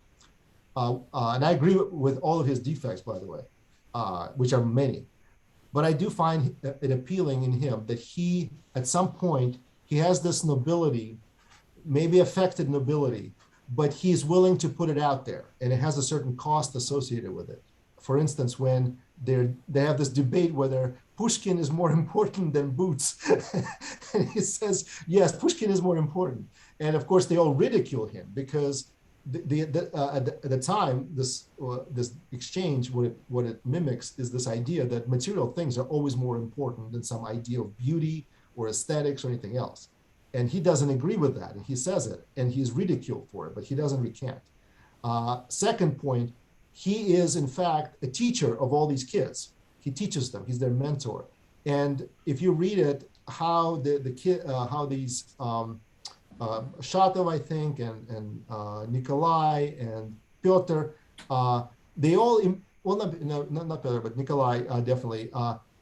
And I agree with all of his defects, by the way, which are many. But I do find it appealing in him that he, at some point, he has this nobility, maybe affected nobility, but he's willing to put it out there, and it has a certain cost associated with it. For instance, when they have this debate whether Pushkin is more important than Boots, and he says, yes, Pushkin is more important. And of course, they all ridicule him because at the time, this exchange, what it mimics is this idea that material things are always more important than some idea of beauty or aesthetics or anything else. And he doesn't agree with that, and he says it, and he's ridiculed for it, but he doesn't recant. Second point, he is in fact a teacher of all these kids. He teaches them. He's their mentor. And if you read it, how how these Shatov, I think, and Nikolai and Pyotr, they all, well, not Pyotr, but Nikolai definitely,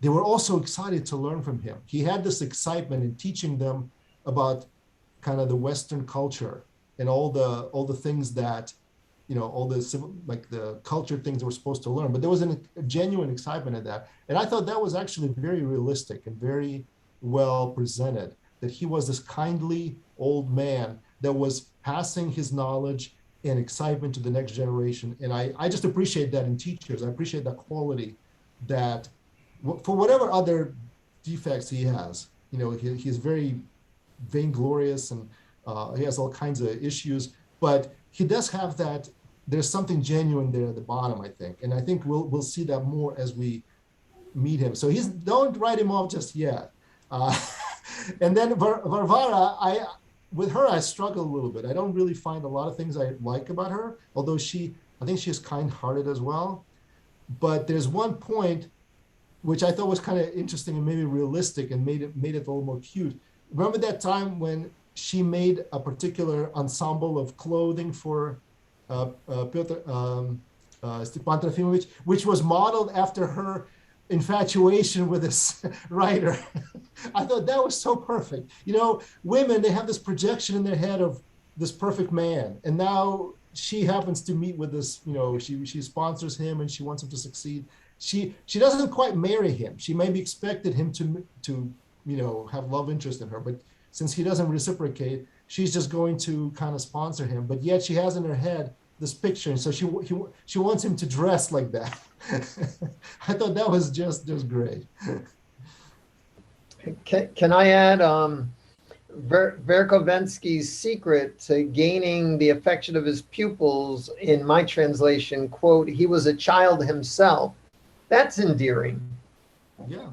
they were also excited to learn from him. He had this excitement in teaching them about kind of the Western culture and all the things that, you know, all the civil, like the culture things they were supposed to learn. But there was a genuine excitement in that. And I thought that was actually very realistic and very well presented, that he was this kindly old man that was passing his knowledge and excitement to the next generation. And I just appreciate that in teachers. I appreciate that quality that, for whatever other defects he has, you know, he's very vainglorious and he has all kinds of issues, but he does have that, there's something genuine there at the bottom, I think. And I think we'll see that more as we meet him. So don't write him off just yet. And then Varvara, with her, I struggle a little bit. I don't really find a lot of things I like about her, although I think she's kind-hearted as well. But there's one point which I thought was kind of interesting and maybe realistic and made it a little more cute. Remember that time when she made a particular ensemble of clothing for Stepan Trofimovich, which was modeled after her infatuation with this writer. I thought that was so perfect. You know, women, they have this projection in their head of this perfect man. And now she happens to meet with this, you know, she sponsors him and she wants him to succeed. She doesn't quite marry him. She maybe expected him to you know, have love interest in her, but since he doesn't reciprocate, she's just going to kind of sponsor him. But yet she has in her head this picture, and so she wants him to dress like that. I thought that was just great. Can I add Verkovensky's secret to gaining the affection of his pupils? In my translation, quote, he was a child himself. That's endearing. Yeah.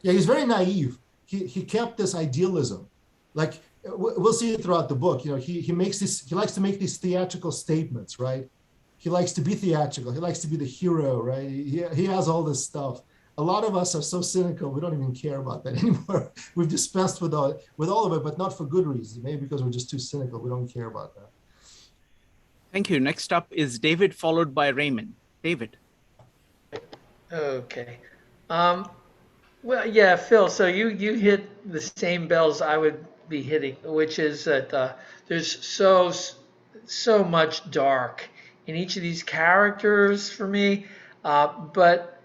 Yeah, he's very naive. He kept this idealism. Like we'll see it throughout the book. You know, he likes to make these theatrical statements, right? He likes to be theatrical. He likes to be the hero, right? He has all this stuff. A lot of us are so cynical, we don't even care about that anymore. We've dispensed with all of it, but not for good reasons. Maybe because we're just too cynical. We don't care about that. Thank you. Next up is David, followed by Raymond. David. Okay. Well, yeah, Phil, so you hit the same bells I would be hitting, which is that there's so much dark in each of these characters for me, but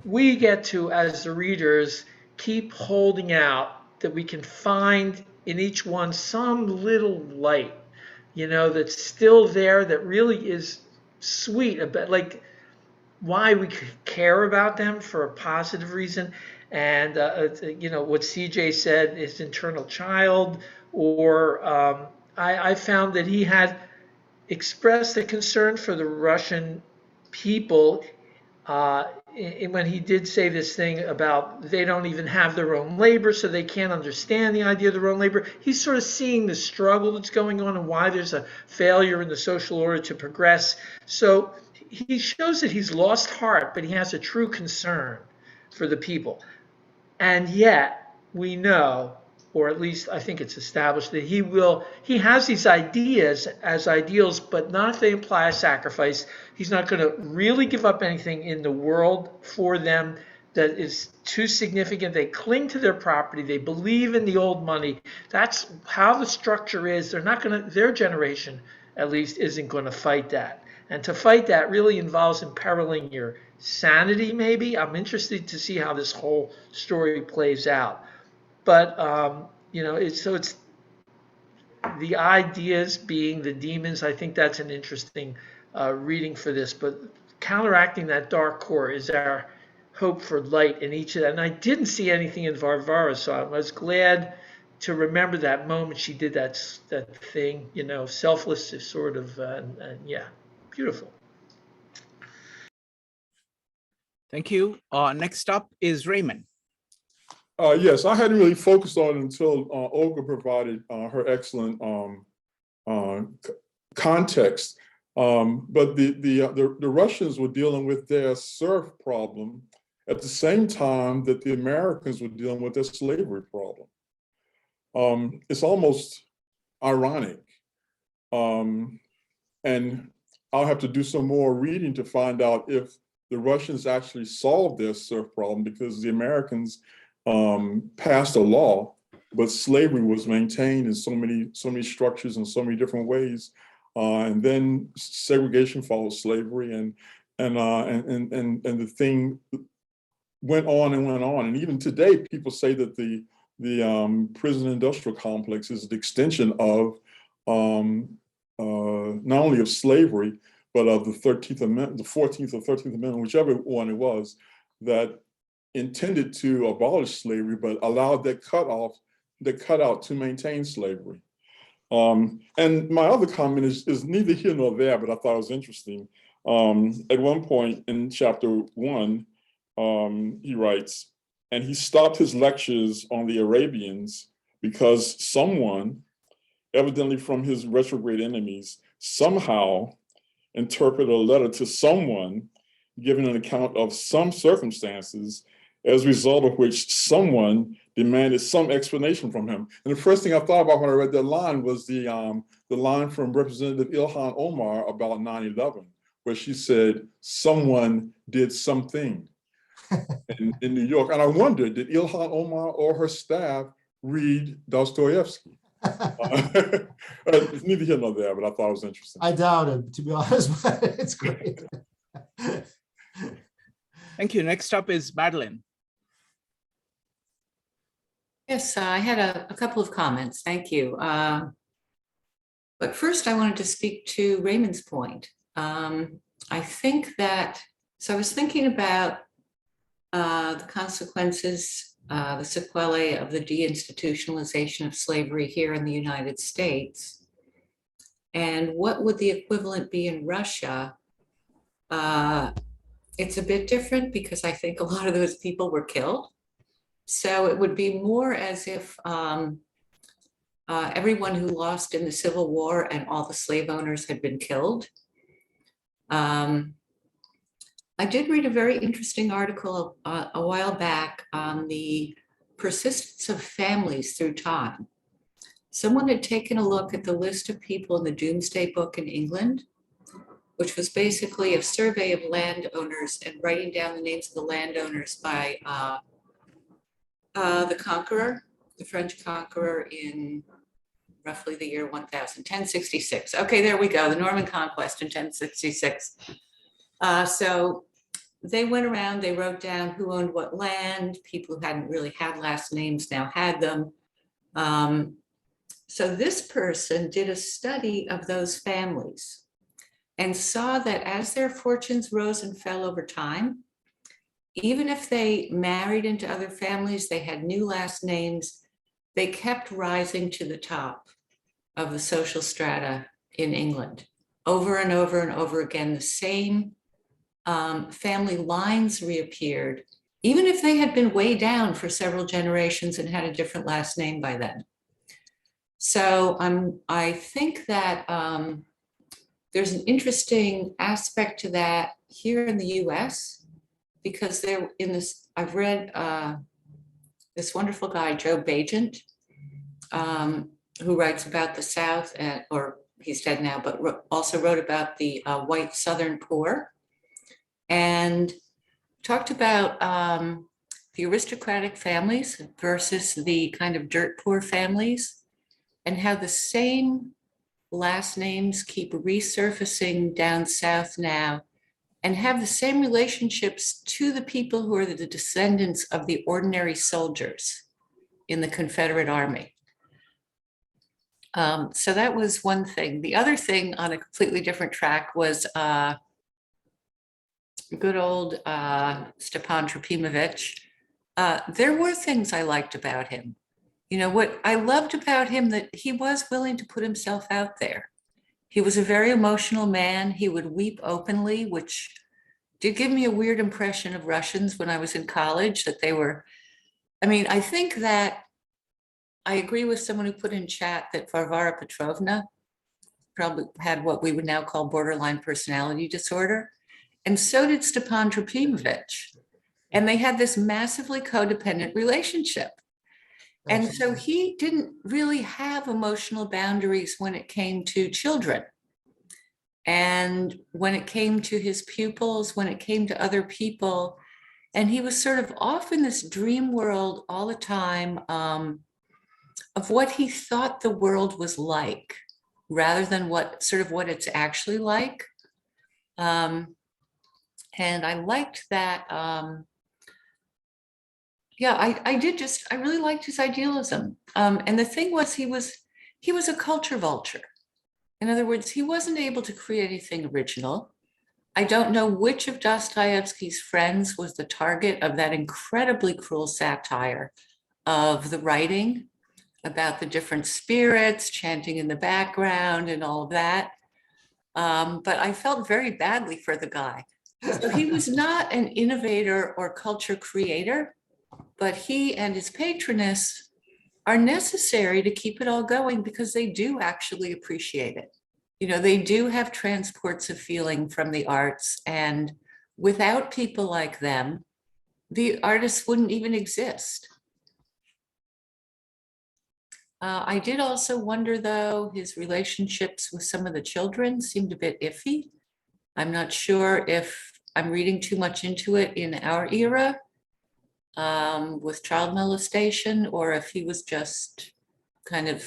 we get to, as the readers, keep holding out that we can find in each one some little light, you know, that's still there, that really is sweet, a bit like why we care about them for a positive reason. And, you know, what CJ said, his internal child, or I found that he had expressed a concern for the Russian people when he did say this thing about they don't even have their own labor, so they can't understand the idea of their own labor. He's sort of seeing the struggle that's going on and why there's a failure in the social order to progress. So he shows that he's lost heart, but he has a true concern for the people. And yet we know, or at least I think it's established, that he has these ideas as ideals, but not if they imply a sacrifice. He's not going to really give up anything in the world for them that is too significant. They cling to their property. They believe in the old money. That's how the structure is. They're not going to, their generation at least isn't going to fight that. And to fight that really involves imperiling your sanity, maybe. I'm interested to see how this whole story plays out. But, you know, it's the ideas being the demons. I think that's an interesting reading for this. But counteracting that dark core is our hope for light in each of that. And I didn't see anything in Varvara, so I was glad to remember that moment she did that thing, you know, selfless sort of, and yeah, beautiful. Thank you. Next up is Raymond. Yes, I hadn't really focused on it until Olga provided her excellent context. But the Russians were dealing with their serf problem at the same time that the Americans were dealing with their slavery problem. It's almost ironic. And I'll have to do some more reading to find out if the Russians actually solved their serf problem, because the Americans passed a law, but slavery was maintained in so many structures in so many different ways, and then segregation followed slavery, and the thing went on and went on. And even today, people say that the prison industrial complex is an extension of not only of slavery, but of the 13th Amendment, the 14th or 13th Amendment, whichever one it was, that intended to abolish slavery, but allowed that cutout to maintain slavery. And my other comment is neither here nor there, but I thought it was interesting. At one point in chapter 1, he writes, and he stopped his lectures on the Arabians because someone, evidently from his retrograde enemies, somehow interpreted a letter to someone giving an account of some circumstances, as a result of which someone demanded some explanation from him. And the first thing I thought about when I read that line was the line from Representative Ilhan Omar about 9/11, where she said, someone did something in New York. And I wondered, did Ilhan Omar or her staff read Dostoevsky? Neither here nor there, but I thought it was interesting. I doubt it, to be honest, but it's great. Thank you. Next up is Madeline. Yes, I had a couple of comments. Thank you. But first, I wanted to speak to Raymond's point. I think that, so I was thinking about the consequences, the sequelae of the deinstitutionalization of slavery here in the United States. And what would the equivalent be in Russia it's a bit different because I think a lot of those people were killed. So it would be more as if everyone who lost in the Civil War and all the slave owners had been killed. I did read a very interesting article a while back on the persistence of families through time. Someone had taken a look at the list of people in the Doomsday Book in England, which was basically a survey of landowners and writing down the names of the landowners by the conqueror, the French conqueror in roughly the year 1066. Okay, there we go, the Norman Conquest in 1066. So they went around, they wrote down who owned what land, people who hadn't really had last names now had them. So this person did a study of those families and saw that as their fortunes rose and fell over time, even if they married into other families, they had new last names, they kept rising to the top of the social strata in England. Over and over and over again, the same family lines reappeared, even if they had been way down for several generations and had a different last name by then. So I think that there's an interesting aspect to that here in the US, because there in this, I've read this wonderful guy, Joe Bagent, who writes about the South, or he's dead now, but also wrote about the white Southern poor, and talked about the aristocratic families versus the kind of dirt poor families, and how the same last names keep resurfacing down south now and have the same relationships to the people who are the descendants of the ordinary soldiers in the Confederate Army. So that was one thing. The other thing on a completely different track was good old Stepan Trofimovich. There were things I liked about him. You know, what I loved about him, that he was willing to put himself out there. He was a very emotional man. He would weep openly, which did give me a weird impression of Russians when I was in college, that they were, I mean, I think that I agree with someone who put in chat that Varvara Petrovna probably had what we would now call borderline personality disorder. And so did Stepan Trofimovich. And they had this massively codependent relationship. And so he didn't really have emotional boundaries when it came to children. And when it came to his pupils, when it came to other people. And he was sort of off in this dream world all the time of what he thought the world was like, rather than what it's actually like. And I liked that. Yeah, I really liked his idealism. And the thing was, he was a culture vulture. In other words, he wasn't able to create anything original. I don't know which of Dostoevsky's friends was the target of that incredibly cruel satire of the writing about the different spirits chanting in the background and all of that. But I felt very badly for the guy. So he was not an innovator or culture creator, but he and his patroness are necessary to keep it all going, because they do actually appreciate it. You know, they do have transports of feeling from the arts, and without people like them, the artists wouldn't even exist. I did also wonder, though, his relationships with some of the children seemed a bit iffy. I'm not sure if I'm reading too much into it in our era with child molestation, or if he was just kind of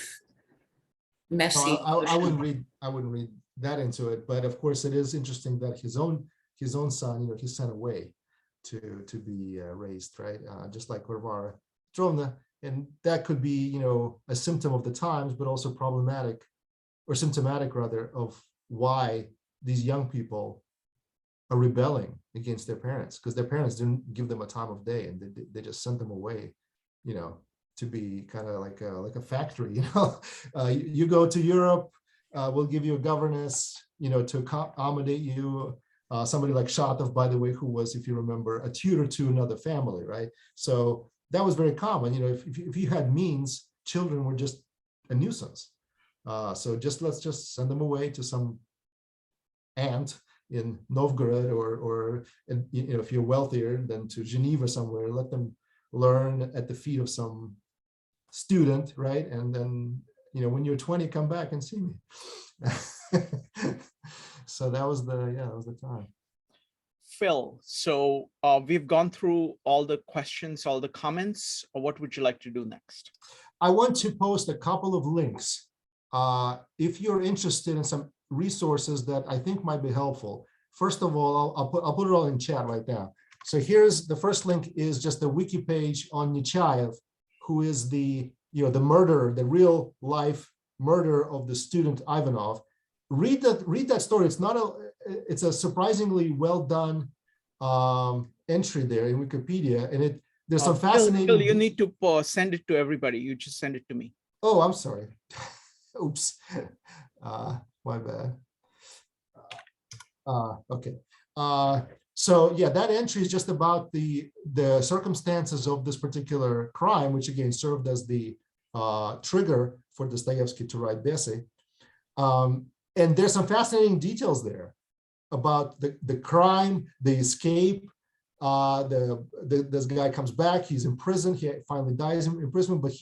messy. I wouldn't read that into it, but of course it is interesting that his own son, you know, he sent away to be raised, right? Just like Varvara Petrovna. And that could be, you know, a symptom of the times, but also problematic, or symptomatic rather, of why these young people are rebelling against their parents, because their parents didn't give them a time of day, and they just sent them away, you know, to be kind of like a factory, you know. You go to Europe, we'll give you a governess, you know, to accommodate you. Somebody like Shatov, by the way, who was, if you remember, a tutor to another family, right? So that was very common. If you had means, children were just a nuisance. So let's just send them away to some aunt in Novgorod, or if you're wealthier, then to Geneva somewhere. Let them learn at the feet of some student, right? And then when you're 20, come back and see me. So that was the time. Phil, so we've gone through all the questions, all the comments. What would you like to do next? I want to post a couple of links. If you're interested in some resources that I think might be helpful. First of all, I'll put it all in chat right now. So here's the first link, is just the wiki page on Nechayev, who is the murderer, the real life murder of the student Ivanov. Read that story. It's a surprisingly well done entry there in Wikipedia, and there's some fascinating. Phil, you need to send it to everybody. You just send it to me. Oh, I'm sorry. Oops. My bad. Okay. So yeah, that entry is just about the circumstances of this particular crime, which again served as the trigger for Dostoevsky to write Bessie. And there's some fascinating details there about the crime, the escape. This guy comes back. He's in prison. He finally dies in prison, but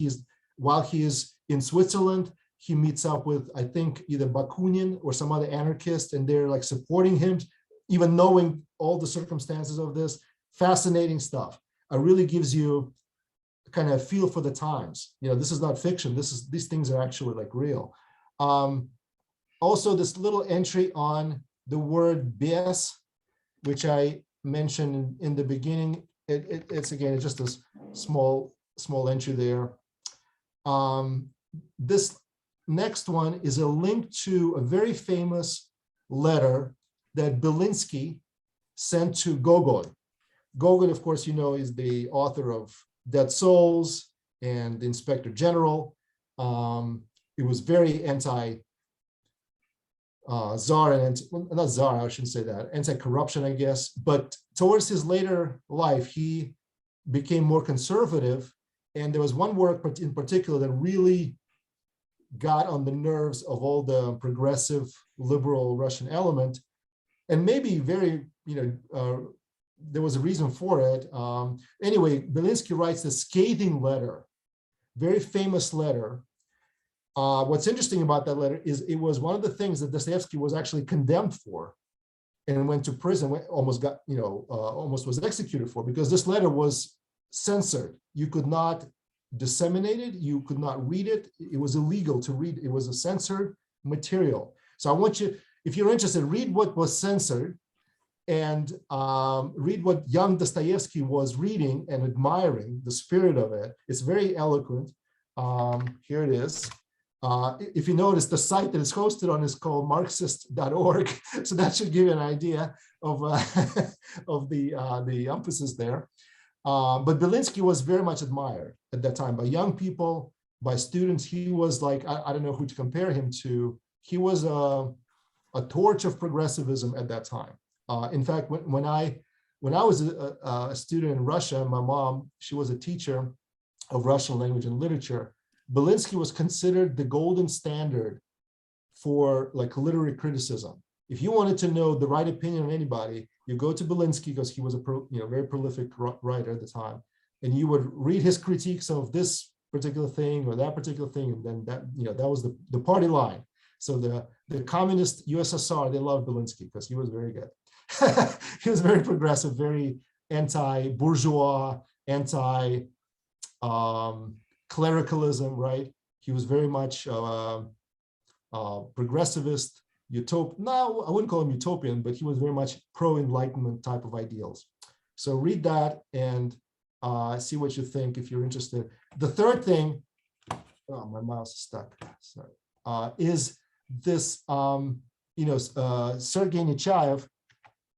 while he is in Switzerland, he meets up with, I think, either Bakunin or some other anarchist, and they're like supporting him, even knowing all the circumstances of this. Fascinating stuff. It really gives you kind of a feel for the times. This is not fiction. These things are actually like real. Also, this little entry on the word bias, which I mentioned in the beginning. It's just a small entry there. This next one is a link to a very famous letter that Belinsky sent to Gogol. Gogol, of course, is the author of Dead Souls and the Inspector General. It was very anti-czar and not czar, I shouldn't say that, anti-corruption, I guess. But towards his later life, he became more conservative. And there was one work in particular that really got on the nerves of all the progressive liberal Russian element, and maybe very, there was a reason for it. Anyway, Belinsky writes the Scathing Letter, very famous letter. What's interesting about that letter is it was one of the things that Dostoevsky was actually condemned for and went to prison, almost was executed for, because this letter was censored. You could not disseminate it. You could not read it. It was illegal to read. It was a censored material. So I want you, if you're interested, read what was censored and read what young Dostoevsky was reading and admiring, the spirit of it. It's very eloquent. Here it is. If you notice, the site that it's hosted on is called Marxist.org. So that should give you an idea of, of the emphasis there. But Belinsky was very much admired at that time by young people, by students. He was like, I don't know who to compare him to. He was a torch of progressivism at that time. In fact, when I was a student in Russia, my mom, she was a teacher of Russian language and literature. Belinsky was considered the golden standard for like literary criticism. If you wanted to know the right opinion of anybody, you go to Belinsky, because he was a very prolific writer at the time, and you would read his critiques of this particular thing or that particular thing, and then that was the party line. So the communist USSR, they loved Belinsky because he was very good. He was very progressive, very anti-bourgeois, anti-clericalism, right? He was very much progressivist. No, I wouldn't call him utopian, but he was very much pro-enlightenment type of ideals. So read that and see what you think if you're interested. The third thing, oh, my mouse is stuck, sorry, is this, Sergei Nechayev.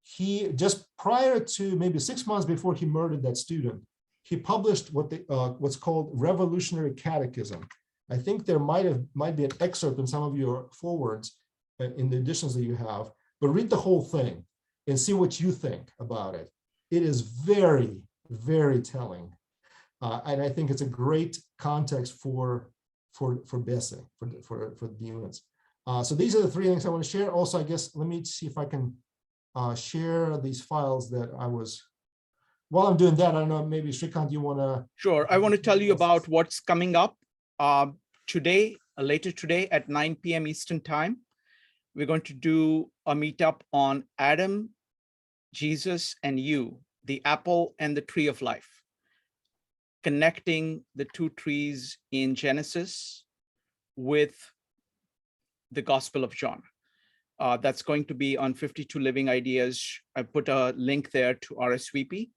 He, just prior to maybe 6 months before he murdered that student, he published what's called Revolutionary Catechism. I think there might be an excerpt in some of your forwards in the editions that you have, but read the whole thing. and see what you think about it. It is very, very telling. And I think it's a great context for Bessie, for the units. So these are the three things I want to share. Also, I guess, let me see if I can share these files that I was, while I'm doing that, I don't know, maybe Shrikant, you want to? Sure, I want to tell you about what's coming up today, later today at 9 p.m. Eastern time. We're going to do a meetup on Adam, Jesus, and you, the apple and the tree of life, connecting the two trees in Genesis with the Gospel of John. That's going to be on 52 Living Ideas. I put a link there to RSVP.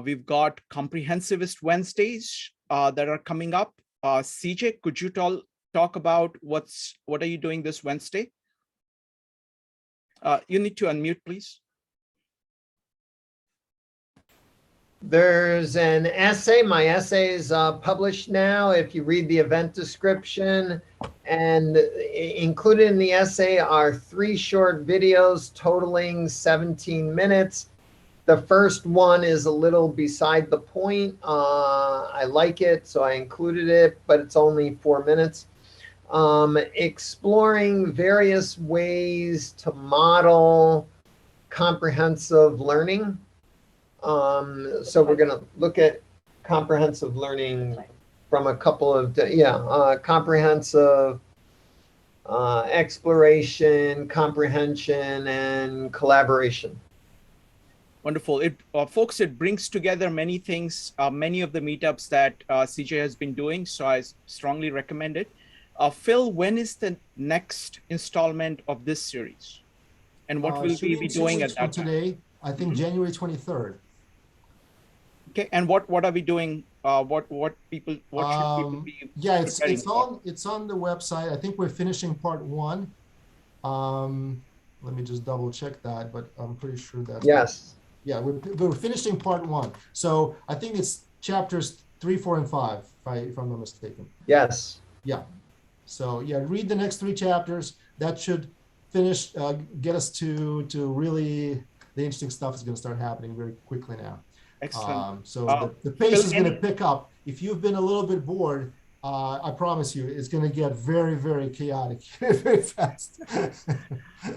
We've got Comprehensivist Wednesdays that are coming up. CJ, could you talk about what are you doing this Wednesday? You need to unmute, please. There's an essay. My essay is published now. If you read the event description, and included in the essay are 3 short videos totaling 17 minutes. The first one is a little beside the point. I like it, so I included it, but it's only 4 minutes. Exploring various ways to model comprehensive learning. So we're going to look at comprehensive learning from a couple of, comprehensive exploration, comprehension, and collaboration. Wonderful. Folks, it brings together many things, many of the meetups that CJ has been doing, so I strongly recommend it. Phil, when is the next installment of this series? And what will we be doing at that time? Today, I think January 23rd. Okay, and what are we doing? What should people be? Yeah, it's on the website. I think we're finishing part 1. Let me just double check that, but I'm pretty sure that's yes. Yeah, we're finishing part 1. So I think it's chapters 3, 4, and 5, if I'm not mistaken. Yes. Yeah. So yeah, read the next 3 chapters. That should finish, get us to really, the interesting stuff is going to start happening very quickly now. Excellent. So the pace is going to pick up. If you've been a little bit bored, I promise you, it's going to get very, very chaotic very fast.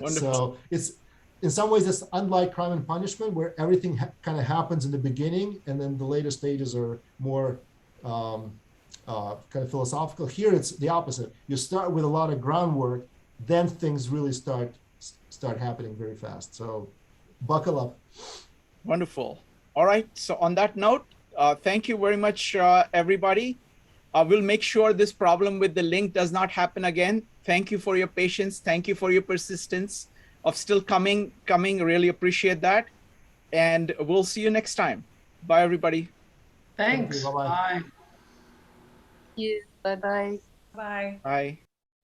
So it's, in some ways, it's unlike Crime and Punishment, where everything kind of happens in the beginning, and then the later stages are more kind of philosophical. Here, it's the opposite. You start with a lot of groundwork, then things really start happening very fast. So buckle up. Wonderful. All right. So on that note, thank you very much, everybody. We'll make sure this problem with the link does not happen again. Thank you for your patience. Thank you for your persistence of still coming. Really appreciate that. And we'll see you next time. Bye, everybody. Thanks. Bye-bye. Bye. Thank you. Bye-bye. Bye. Bye.